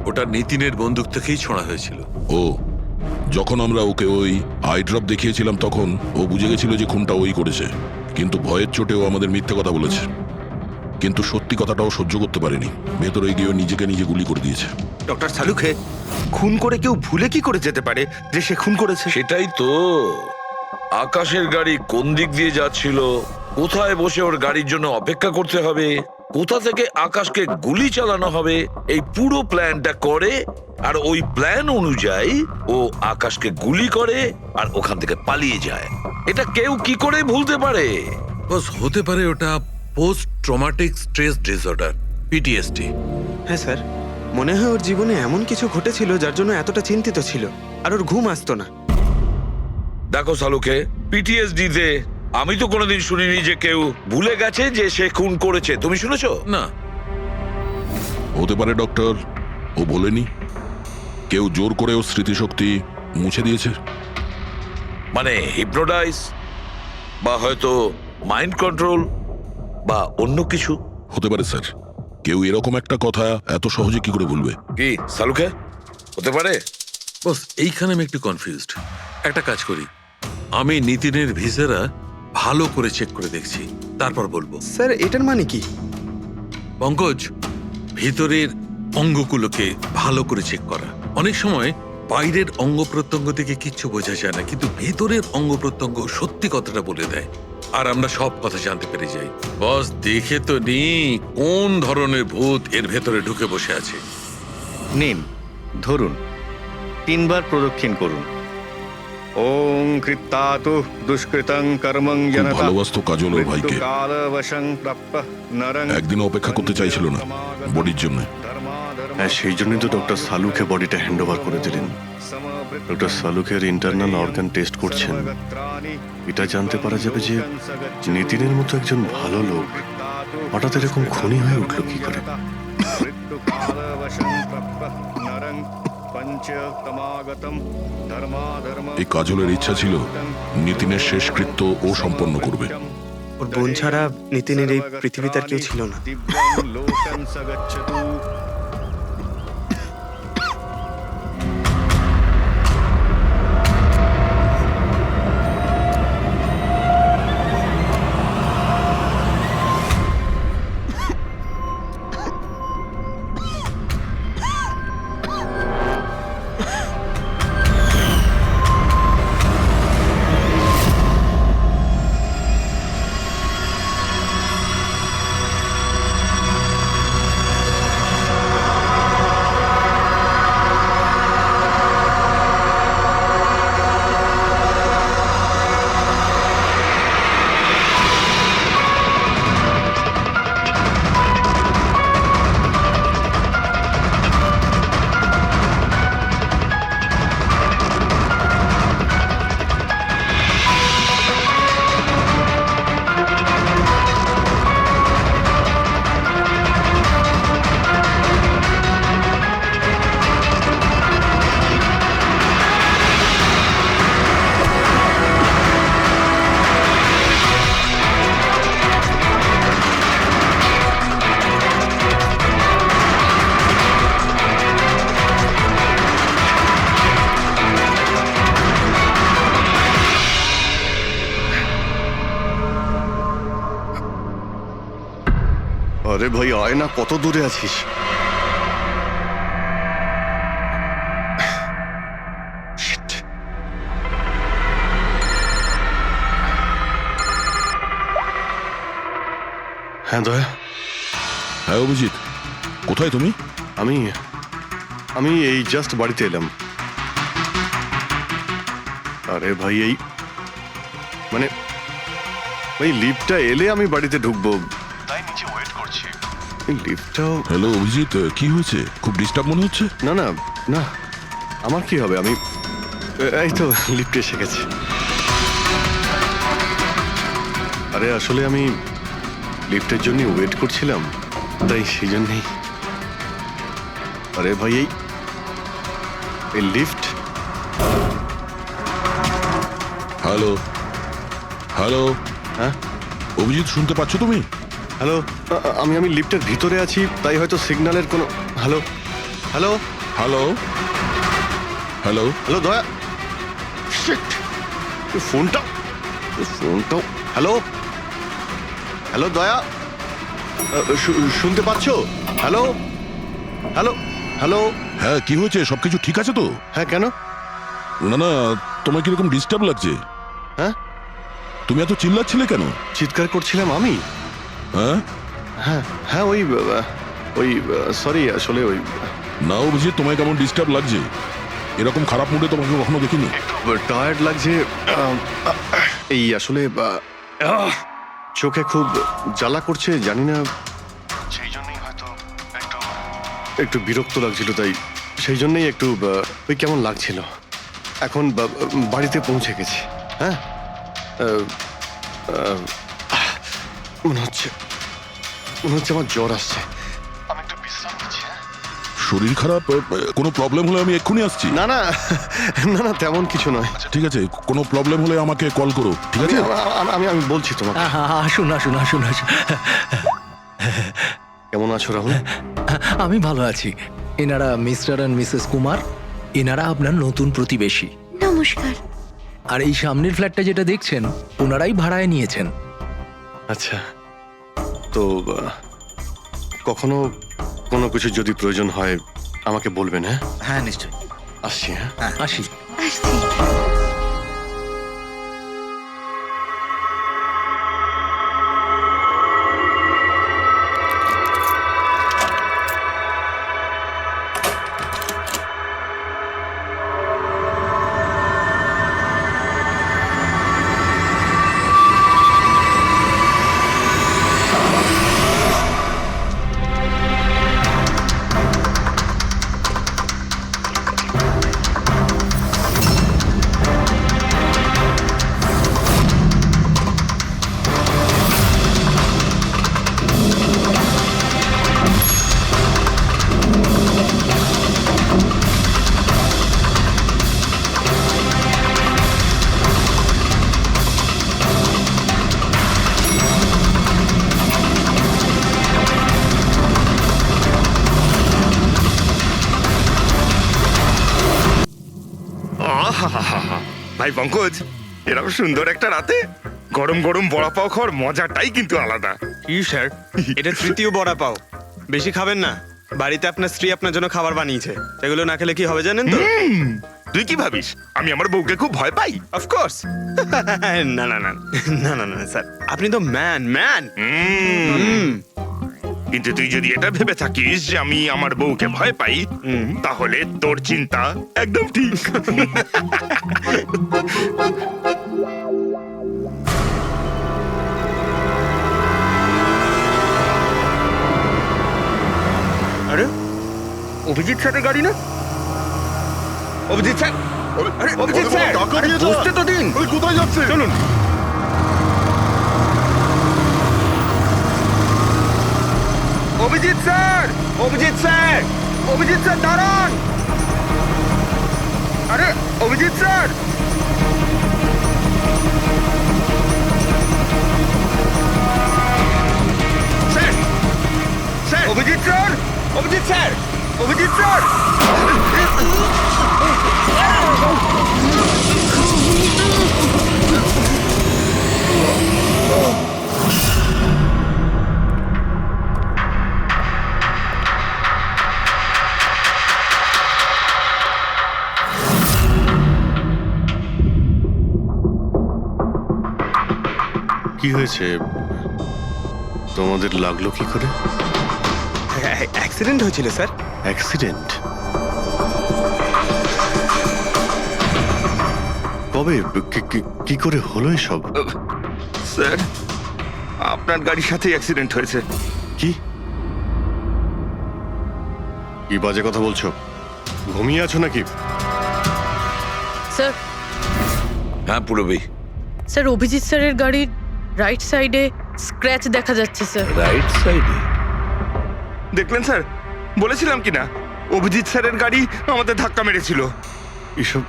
ওটা নিতিনের বন্দুক থেকেই ছোঁড়া হয়েছিল। ও যখন আমরা ওকে ওই আই ড্রপ দেখিয়েছিলাম তখন ও বুঝে গেছিল যে খুনটা ওই করেছে, কিন্তু ভয়ের চোটে ও আমাদের মিথ্যে কথা বলেছে। কিন্তু সত্যি কথাটাও সহ্য করতে পারেনি, ভেতরে গিয়ে নিজেকে নিজে গুলি করে দিয়েছে। ডক্টর সালুখে, খুন করে কেউ ভুলে কি করে যেতে পারে যে সে খুন করেছে? সেটাই তো, আকাশের গাড়ি কোন দিক দিয়ে যাচ্ছিল, কোথায় বসে ওর গাড়ির জন্য অপেক্ষা করতে হবে, কোথা থেকে আকাশকে গুলি চালানো হবে, এই পুরো প্ল্যানটা করে, আর ওই প্ল্যান অনুযায়ী ও আকাশকে গুলি করে আর ওখান থেকে পালিয়ে যায়। এটা কেউ কি করে ভুলতে পারে? বস হতে পারে ওটা post traumatic stress disorder, PTSD. হ্যাঁ স্যার, মনে হয় ওর জীবনে এমন কিছু ঘটেছিল যার জন্য এতটা চিন্তিত ছিল, আর ওর ঘুম আসতো না। দেখো সালুকে, পিটিএসডি তে আমি তো কোনোদিন শুনিনি যে কেউ ভুলে গেছে যে সে খুন করেছে। তুমি শুনেছো? না। হতে পারে ডক্টর, ও বলেনি, কেউ জোর করে ওর স্মৃতিশক্তি মুছে দিয়েছে। মানে হিপনোটাইজ, বা হয়তো মাইন্ড কন্ট্রোল, বা অন্য কিছু। হতে পারে স্যার, কেউ এরকম একটা কথা এত সহজে কি করে ভুলবে? কি সালুকে, হতে পারে? বস এইখানে আমি একটু কনফিউজড। একটা কাজ করি, আমি নিতিনের ভিসারা ভালো করে চেক করে দেখছি, তারপর বলবো। স্যার এটার মানে কি? পঙ্কজ, ভিতরের অঙ্গগুলোকে ভালো করে চেক করা। অনেক সময় বাইরের অঙ্গ প্রত্যঙ্গ থেকে কিচ্ছু বোঝা যায় না, কিন্তু ভেতরের অঙ্গ প্রত্যঙ্গ সত্যি কথাটা বলে দেয়, আর আমরা সব কথা জানতে পেরে যাই। বস দেখে তো নি কোন ধরনের ভূত এর ভেতরে ঢুকে বসে আছে। নিন, ধরুন, 3 বার প্রদক্ষিণ করুন। ওং কৃত্তাতু দুষ্কৃতং কর্মং খুব জনতা ভালোবাসতো কাজল ওর ভাইকে, কালবশং প্রাপ্যঃ নরং। একদিন অপেক্ষা করতে চাইছিল না বডির জন্য। হ্যাঁ, সেই জন্যই তো ডক্টর সালুকে বডিটা হ্যান্ড ওভার করে দিলেন। ডক্টর সালুকের ইন্টারনাল অর্গান টেস্ট করছেন, এটা জানতে পারা যাবে যে নিতিনের মতো একজন ভালো লোক হঠাৎ এরকম খুনি হয়ে উঠল কি করে। এই কাজলের ইচ্ছা ছিল নিতিনের শেষকৃত্য ও সম্পন্ন করবে। ওর বোন ছাড়া নিতিনের এই পৃথিবীতে আর কেউ ছিল না। আরে ভাই আয়না, কত দূরে আছিস? Shit. হ্যাঁ দয়া, হ্যাঁ অভিজিৎ, কোথায় তুমি? আমি আমি এই জাস্ট বাড়িতে এলাম। আরে ভাই এই মানে ভাই লিফটটা এলে আমি বাড়িতে ঢুকবো, তাই নিচে ওয়েট করছি। এই লিফটটাও... হ্যালো অভিজিৎ, কি হয়েছে? খুব ডিস্টার্ব মনে হচ্ছে। না না না, আমার কি হবে, আমি এই তো লিফটে এসে গেছি। আরে আসলে আমি লিফটের জন্য ওয়েট করছিলাম, তাই সেই জন্যই। আরে ভাই এই লিফট... হ্যালো হ্যালো, হ্যাঁ অভিজিৎ শুনতে পাচ্ছ তুমি? হ্যালো, আমি লিফটের ভিতরে আছি, তাই হয়তো সিগন্যালের কোনো... hello hello hello hello hello দয়া, শিট, ফোনটা... হ্যালো হ্যালো দয়া, শুনতে পাচ্ছ? Hello hello hello. হ্যাঁ কি হয়েছে? সবকিছু ঠিক আছে তো? হ্যাঁ কেন? না না, তোমার কিরকম ডিস্টার্ব লাগছে? হ্যাঁ তুমি এত চিল্লাচ্ছিলে কেন? চিৎকার করছিলাম আমি? হ্যাঁ হ্যাঁ হ্যাঁ ওই সরি, আসলে ওই... না অভিজিৎ, তোমায় কেমন ডিস্টার্ব লাগছে? এরকম খারাপ মুডে তোমাকে কখনো দেখিনি। টায়ার্ড লাগছে, এই আসলে চোখে খুব জ্বালা করছে, জানি না, সেই জন্যই হয়তো একটু বিরক্ত লাগছিল, তাই সেই জন্যই একটু ওই কেমন লাগছিল। এখন বাড়িতে পৌঁছে গেছি। হ্যাঁ মনে হচ্ছে আমার জ্বর আসছে, আমি একটু বিশ্রাম নিচ্ছি। শরীর খারাপ? কোনো প্রবলেম হলে আমি এক্ষুনি আসছি। না না না না, তেমন কিছু নয়। ঠিক আছে, কোনো প্রবলেম হলে আমাকে কল করো, ঠিক আছে? আমি আমি বলছি তোমাকে। আসুন আসুন আসুন আসুন। কেমন আছো রাহুল? আমি ভালো আছি। এনারা মিস্টার অ্যান্ড মিসেস কুমার, এনারা আপনার নতুন প্রতিবেশী। নমস্কার। আর এই সামনের ফ্ল্যাটটা যেটা দেখছেন, ওনারাই ভাড়ায় নিয়েছেন। আচ্ছা, তো কখনো কোনো কিছু যদি প্রয়োজন হয় আমাকে বলবেন। হ্যাঁ হ্যাঁ নিশ্চয়ই, আসছি। হ্যাঁ আসি। আসছি। ভাই পঙ্কজ, এরকম সুন্দর একটা রাতে গরম গরম বড়া পাও খাওয়ার মজাটাই কিন্তু আলাদা। কি স্যার, এটা তৃতীয় বড়া পাও, বেশি খাবেন না। বাড়িতে আপনার স্ত্রী আপনার জন্য খাবার বানিয়েছে, এগুলো না খেলে কি হবে জানেন তো? তুই কি ভাবিস আমি আমার বউকে খুব ভয় পাই? অফকোর্স। না না না না না না স্যার, আপনি তো ম্যান। কিন্তু তুই যদি এটা ভেবে থাকিস যে আমি আমার বউকে ভয় পাই, তাহলে তোর চিন্তা একদম ঠিক। আরে অভিজিৎ স্যারের গাড়ি না? অভিজিৎ স্যার, আরে অভিজিৎ স্যার, বুঝতে তো দিন। কোথায় যাচ্ছে? চলুন। Abhijit sir, Abhijit sir, Abhijit sir দাঁড়ান। আরে Abhijit sir, sir, Abhijit sir, Abhijit sir, Abhijit sir. কি হয়েছে? তোমাদের লাগলো কি করে? অ্যাক্সিডেন্ট হয়েছিল স্যার। অ্যাক্সিডেন্ট? কবে? কি করে হলো এসব? স্যার আপনার গাড়ির সাথেই অ্যাক্সিডেন্ট হয়েছে। কি কি বাজে কথা বলছো? ঘুমিয়ে আছো নাকি? স্যার হ্যাঁ পুরবি। স্যার অভিজিৎ স্যারের গাড়ির রাইট সাইডে স্ক্র্যাচ দেখা যাচ্ছে স্যার। রাইট সাইডে? দেখলেন স্যার, বলেছিলাম কি না অভিজিৎ স্যারের গাড়ি আমাদের ধাক্কা মেরেছিল। এসব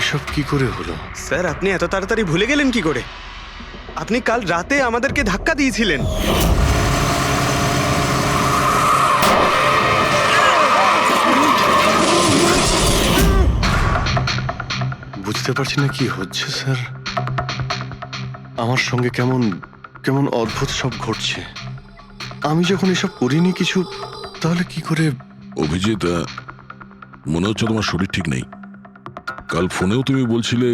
এসব কি করে হলো? স্যার আপনি এত তাড়াতাড়ি ভুলে গেলেন কি করে? আপনি কাল রাতে আমাদেরকে ধাক্কা দিয়েছিলেন। বুঝতে পারছি না কি হচ্ছে স্যার। আমার সঙ্গে কেমন কেমন অদ্ভুত সব ঘটছে। আমি যখন এসব করিনি কিছু, তাহলে কি করে? অভিজিৎ, মনে হচ্ছে তোমার শরীর ঠিক নেই। কাল ফোনেও তুমি বলছিলে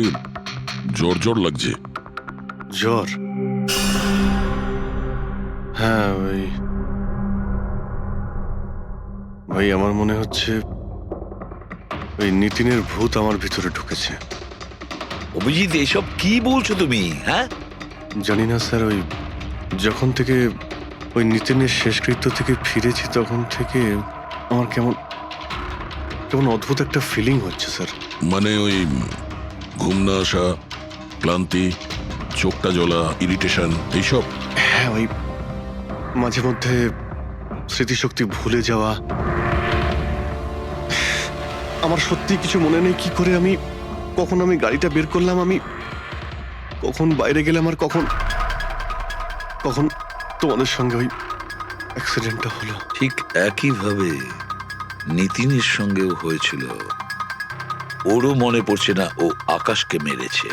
জ্বর জ্বর লাগছে। জ্বর? হ্যাঁ ভাই আমার মনে হচ্ছে ওই নিতিনের ভূত আমার ভিতরে ঢুকেছে। অভিজিৎ এসব কি বলছো তুমি? হ্যাঁ জানি না স্যার, ওই যখন থেকে ওই নিতিনের শেষকৃত্য থেকে ফিরেছি তখন থেকে আমার কেমন কেমন অদ্ভুত একটা ফিলিং হচ্ছে স্যার। মানে ওই ঘুম না আসা, ক্লান্তি, চোখটা জ্বলা, ইরিটেশন, এইসব? হ্যাঁ, ওই মাঝে মধ্যে স্মৃতিশক্তি ভুলে যাওয়া। আমার সত্যি কিছু মনে নেই কি করে আমি কখন আমি গাড়িটা বের করলাম, আমি কখন বাইরে গেলাম, আর কখন কখন তোমাদের সঙ্গে ওই অ্যাক্সিডেন্টটা হলো। ঠিক একইভাবে নিতিনের সঙ্গেও হয়েছিল। ওরও মনে পড়ছে না ও আকাশকে মেরেছে।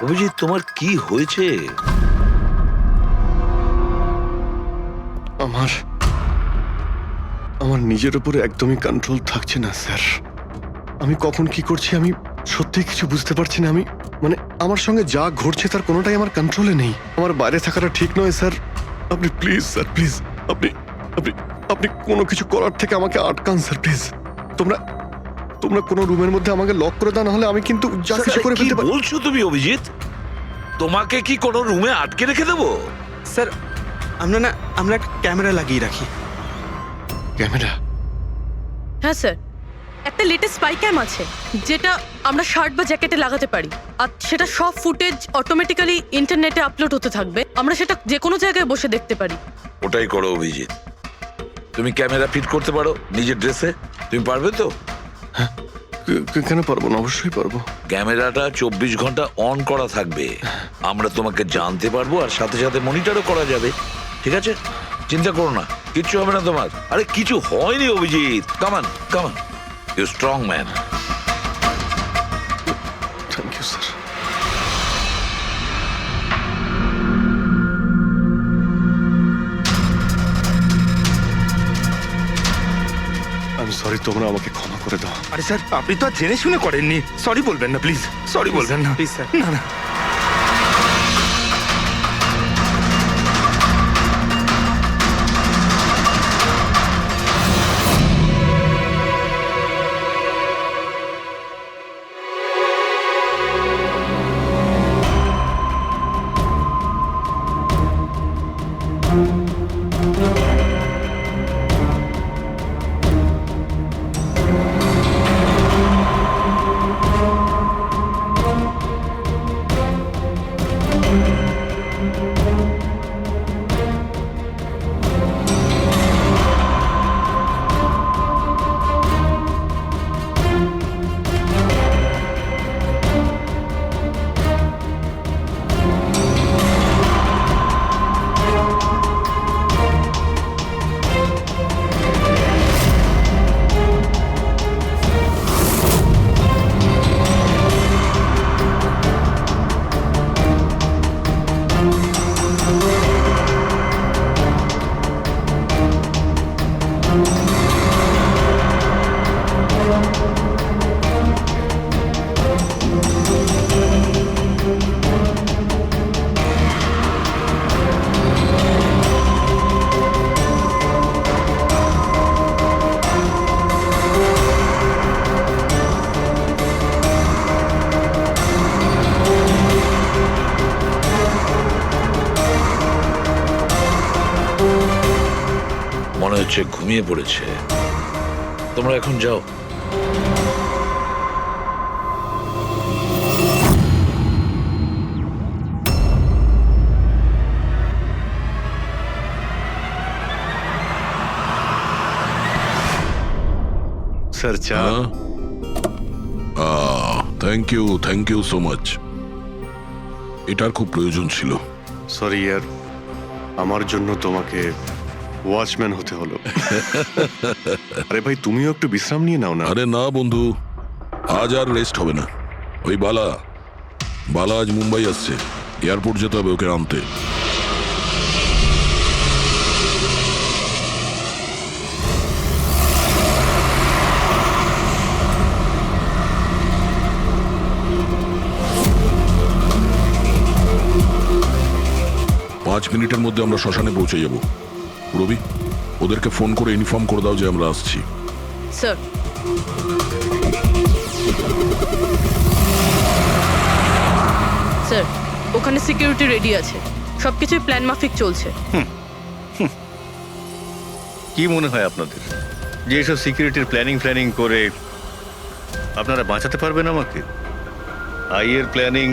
অভিজিৎ তোমার কি হয়েছে? আমার নিজের উপরে একদমই কন্ট্রোল থাকছে না স্যার। আমি কখন কি করছি আমি সত্যি কিছু বুঝতে পারছি না। আমি মানে আমার সঙ্গে যা ঘটছে তার কোনোটাই আমার কন্ট্রোলে নেই। আমার বাইরে থাকাটা ঠিক নয় স্যার। আপনি প্লিজ স্যার, প্লিজ আপনি আপনি আপনি কোনো কিছু করার থেকে আমাকে আটকান স্যার, প্লিজ। তোমরা কোনো রুমের মধ্যে আমাকে লক করে দাও, না হলে আমি কিন্তু যা কিছু করে ফেলতে পারি। বলছো তুমি অভিজিৎ? তোমাকে কি কোনো রুমে আটকে রেখে দেবো? স্যার আমরা একটা ক্যামেরা লাগিয়ে রাখি। ক্যামেরা? হ্যাঁ স্যার, একটা লেটেস্ট স্পাই ক্যাম আছে যেটা আমরা শার্ট বা জ্যাকেটে লাগাতে পারি, আর সেটা সব ফুটেজ অটোমেটিক্যালি ইন্টারনেটে আপলোড হতে থাকবে। আমরা সেটা যে কোনো জায়গায় বসে দেখতে পারি। ওটাই করো অভিজিৎ। তুমি ক্যামেরা ফিট করতে পারো নিজের ড্রেসে? তুমি পারবে তো? কেন পারবো না, অবশ্যই পারবো। ক্যামেরাটা 24 ঘন্টা অন করা থাকবে। আমরা তোমাকে জানতে পারবো, আর সাথে সাথে মনিটরও করা যাবে। ঠিক আছে, চিন্তা করো না, কিচ্ছু হবে না তোমার। আরে কিছু হয়নি Abhijit. Come on come on, you strong man. Thank you sir. আমি সরি, তোমরা আমাকে ক্ষমা করে দাও। আরে স্যার আপনি তো আর জেনে শুনে করেননি। সরি বলবেন না প্লিজ, সরি বলবেন না প্লিজ স্যার। না না মনে হচ্ছে ঘুমিয়ে পড়েছে। তোমরা এখন যাও। স্যার চা। Thank you so much. এটার খুব প্রয়োজন ছিল। সরি ইয়ার, আমার জন্য তোমাকে ওয়াচম্যান হতে হলো। আরে ভাই, তুমিও একটু বিশ্রাম নিয়ে নাও না। আরে না বন্ধু, আজ আর রেস্ট হবে না। ওই বালা আজ মুম্বাই আসছে, এয়ারপোর্ট যেতে হবে ওকে আনতে। 5 মিনিটের মধ্যে আমরা শ্মশানে পৌঁছে যাব। রবি, ওদেরকে ফোন করে ইনফর্ম করে দাও যে আমরা আসছি। স্যার। স্যার, ওখানে সিকিউরিটি রেডি আছে, সবকিছুই প্ল্যান মাফিক চলছে। কি মনে হয় আপনাদের যে এসব সিকিউরিটির প্ল্যানিং করে আপনারা বাঁচাতে পারবেন আমাকে? আইয়ের প্ল্যানিং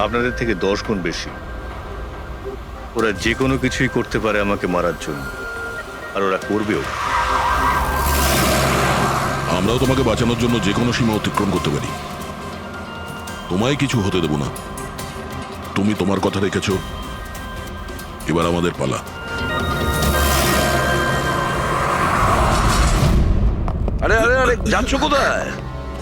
আপনাদের থেকে 10 গুণ বেশি। ওরা যে কোনো কিছুই করতে পারে আমাকে মারার জন্য, আর ওরা করবেও। আমরাও তোমাকে বাঁচানোর জন্য যে কোনো সীমা অতিক্রম করতে পারি। তোমায় কিছু হতে দেব না। তুমি তোমার কথা রেখেছো, এবার আমাদের পালা। আরে আরে আরে, যাচ্ছ কোথায়?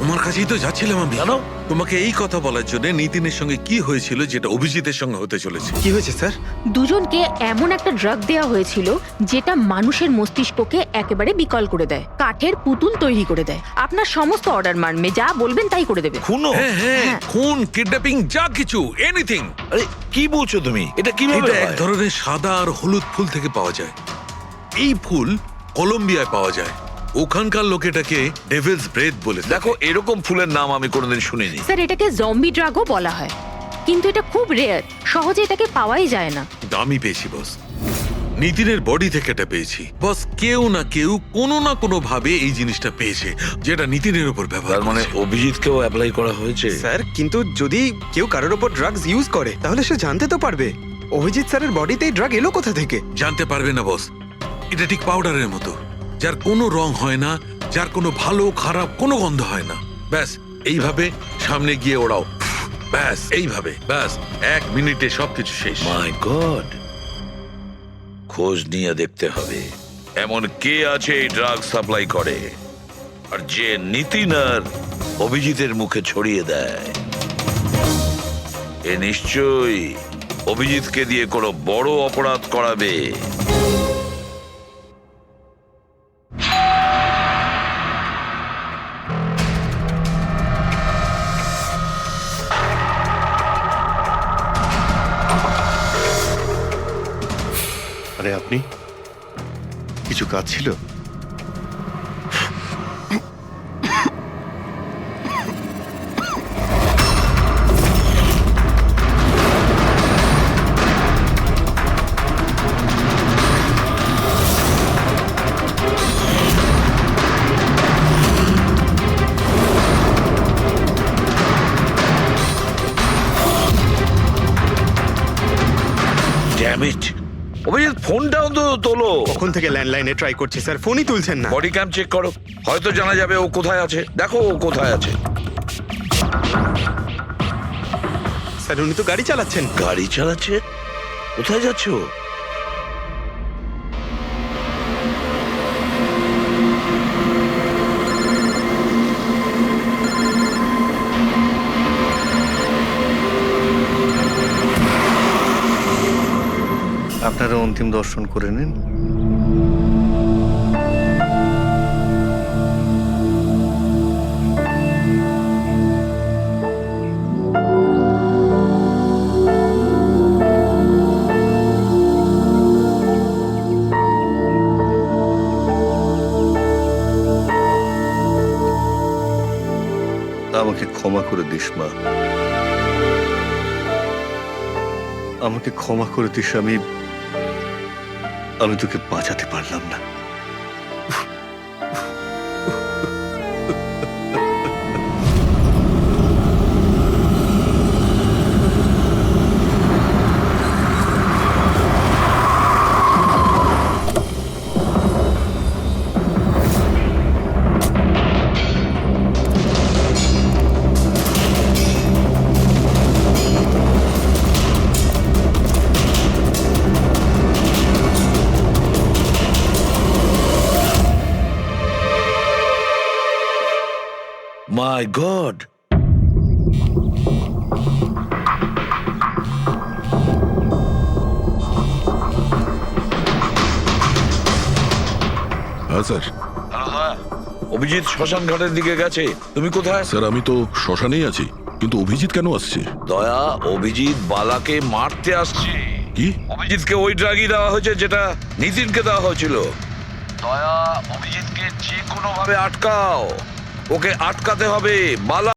তোমার কাছেই তো যাচ্ছিলাম আমি। জানো, তোমাকে এই কথা বলার জন্য নিতিনের সঙ্গে কি হয়েছিল যেটা অভিজিতের সঙ্গে হতে চলেছে। কি হয়েছে স্যার? দুজনকে এমন একটা ড্রাগ দেওয়া হয়েছিল যেটা মানুষের মস্তিষ্ককে একেবারে বিকল করে দেয়, কাঠের পুতুল তৈরি করে দেয়। আপনার সমস্ত অর্ডার মানবে, যা বলবেন তাই করে দেবে। খুনো? হ্যাঁ, খুন, কিডন্যাপিং, যা কিছু, এনিথিং। আরে কি বলছো তুমি? এটা কিভাবে এটা হয়? এক ধরনের সাদা আর হলুদ ফুল থেকে পাওয়া যায়। এই ফুল কলম্বিয়ায় পাওয়া যায়। ওখানকার লোক এটাকে ডেভিলস ব্রেথ বলে। দেখো, এরকম ফুলের নাম আমি কোনোদিন শুনিনি। স্যার, এটাকে জম্বি ড্রাগও বলা হয়, কিন্তু এটা খুব রেয়ার, সহজে এটাকে পাওয়াই যায় না। দামি পেয়েছি বস, নিতিনের বডি থেকে এটা পেয়েছি বস। কেউ না কেউ কোনো না কোনো ভাবে এই জিনিসটা পেয়েছে যেটা নিতিনের উপর ব্যবহার। মানে অভিজিৎকেও অ্যাপ্লাই করা হয়েছে? স্যার, কিন্তু যদি কেউ কারোর উপর ড্রাগস ইউজ করে তাহলে সে জানতে তো পারবে অভিজিৎ স্যারের বডিতে এই ড্রাগ এলো কোথা থেকে। জানতে পারবে না বস, এটা ঠিক পাউডারের মতো, যার কোনো রং হয় না, যার কোনো ভালো খারাপ কোনো গন্ধ হয় না। ব্যাস এইভাবে সামনে গিয়ে ওড়াও, ব্যাস এইভাবে, ব্যাস 1 মিনিটে সবকিছু শেষ। মাই গড, খোঁজ নিয়ে দেখতে হবে এমন কে আছে এই ড্রাগ সাপ্লাই করে আর যে নিতিন আর অভিজিতের মুখে ছড়িয়ে দেয়। এ নিশ্চয়ই অভিজিৎকে দিয়ে কোনো বড় অপরাধ করাবে। আরে আপনি, কিছু কাজ ছিল? ড্যাম ইট, অভিজিৎ ফোনটাও তো তোলো। কখন থেকে ল্যান্ডলাইনে ট্রাই করছি স্যার, ফোনই তুলছেন না। বডি ক্যাম চেক করো, হয়তো জানা যাবে ও কোথায় আছে। দেখো ও কোথায় আছে। স্যার, উনি তো গাড়ি চালাচ্ছেন। গাড়ি চালাচ্ছে? কোথায় যাচ্ছ? আপনারা অন্তিম দর্শন করে নিন। আমাকে ক্ষমা করে দিস মা, আমাকে ক্ষমা করে দিস। আমি তোকে বাঁচাতে পারলাম না। মাই গড! হ্যাঁ স্যার। অভিজিৎ শ্মশান ঘাটের দিকে গেছে। তুমি কোথায়? স্যার আমি তো শ্মশানেই আছি, কিন্তু অভিজিৎ কেন আসছে? দয়া, অভিজিৎ বালাকে মারতে আসছে। কি? অভিজিৎকে ওই ড্রাগই দেওয়া হয়েছে যেটা নিতিনকে দেওয়া হয়েছিল। দয়া, অভিজিৎকে যে কোনো ভাবে আটকাও, ওকে আটকাতে হবে। বালা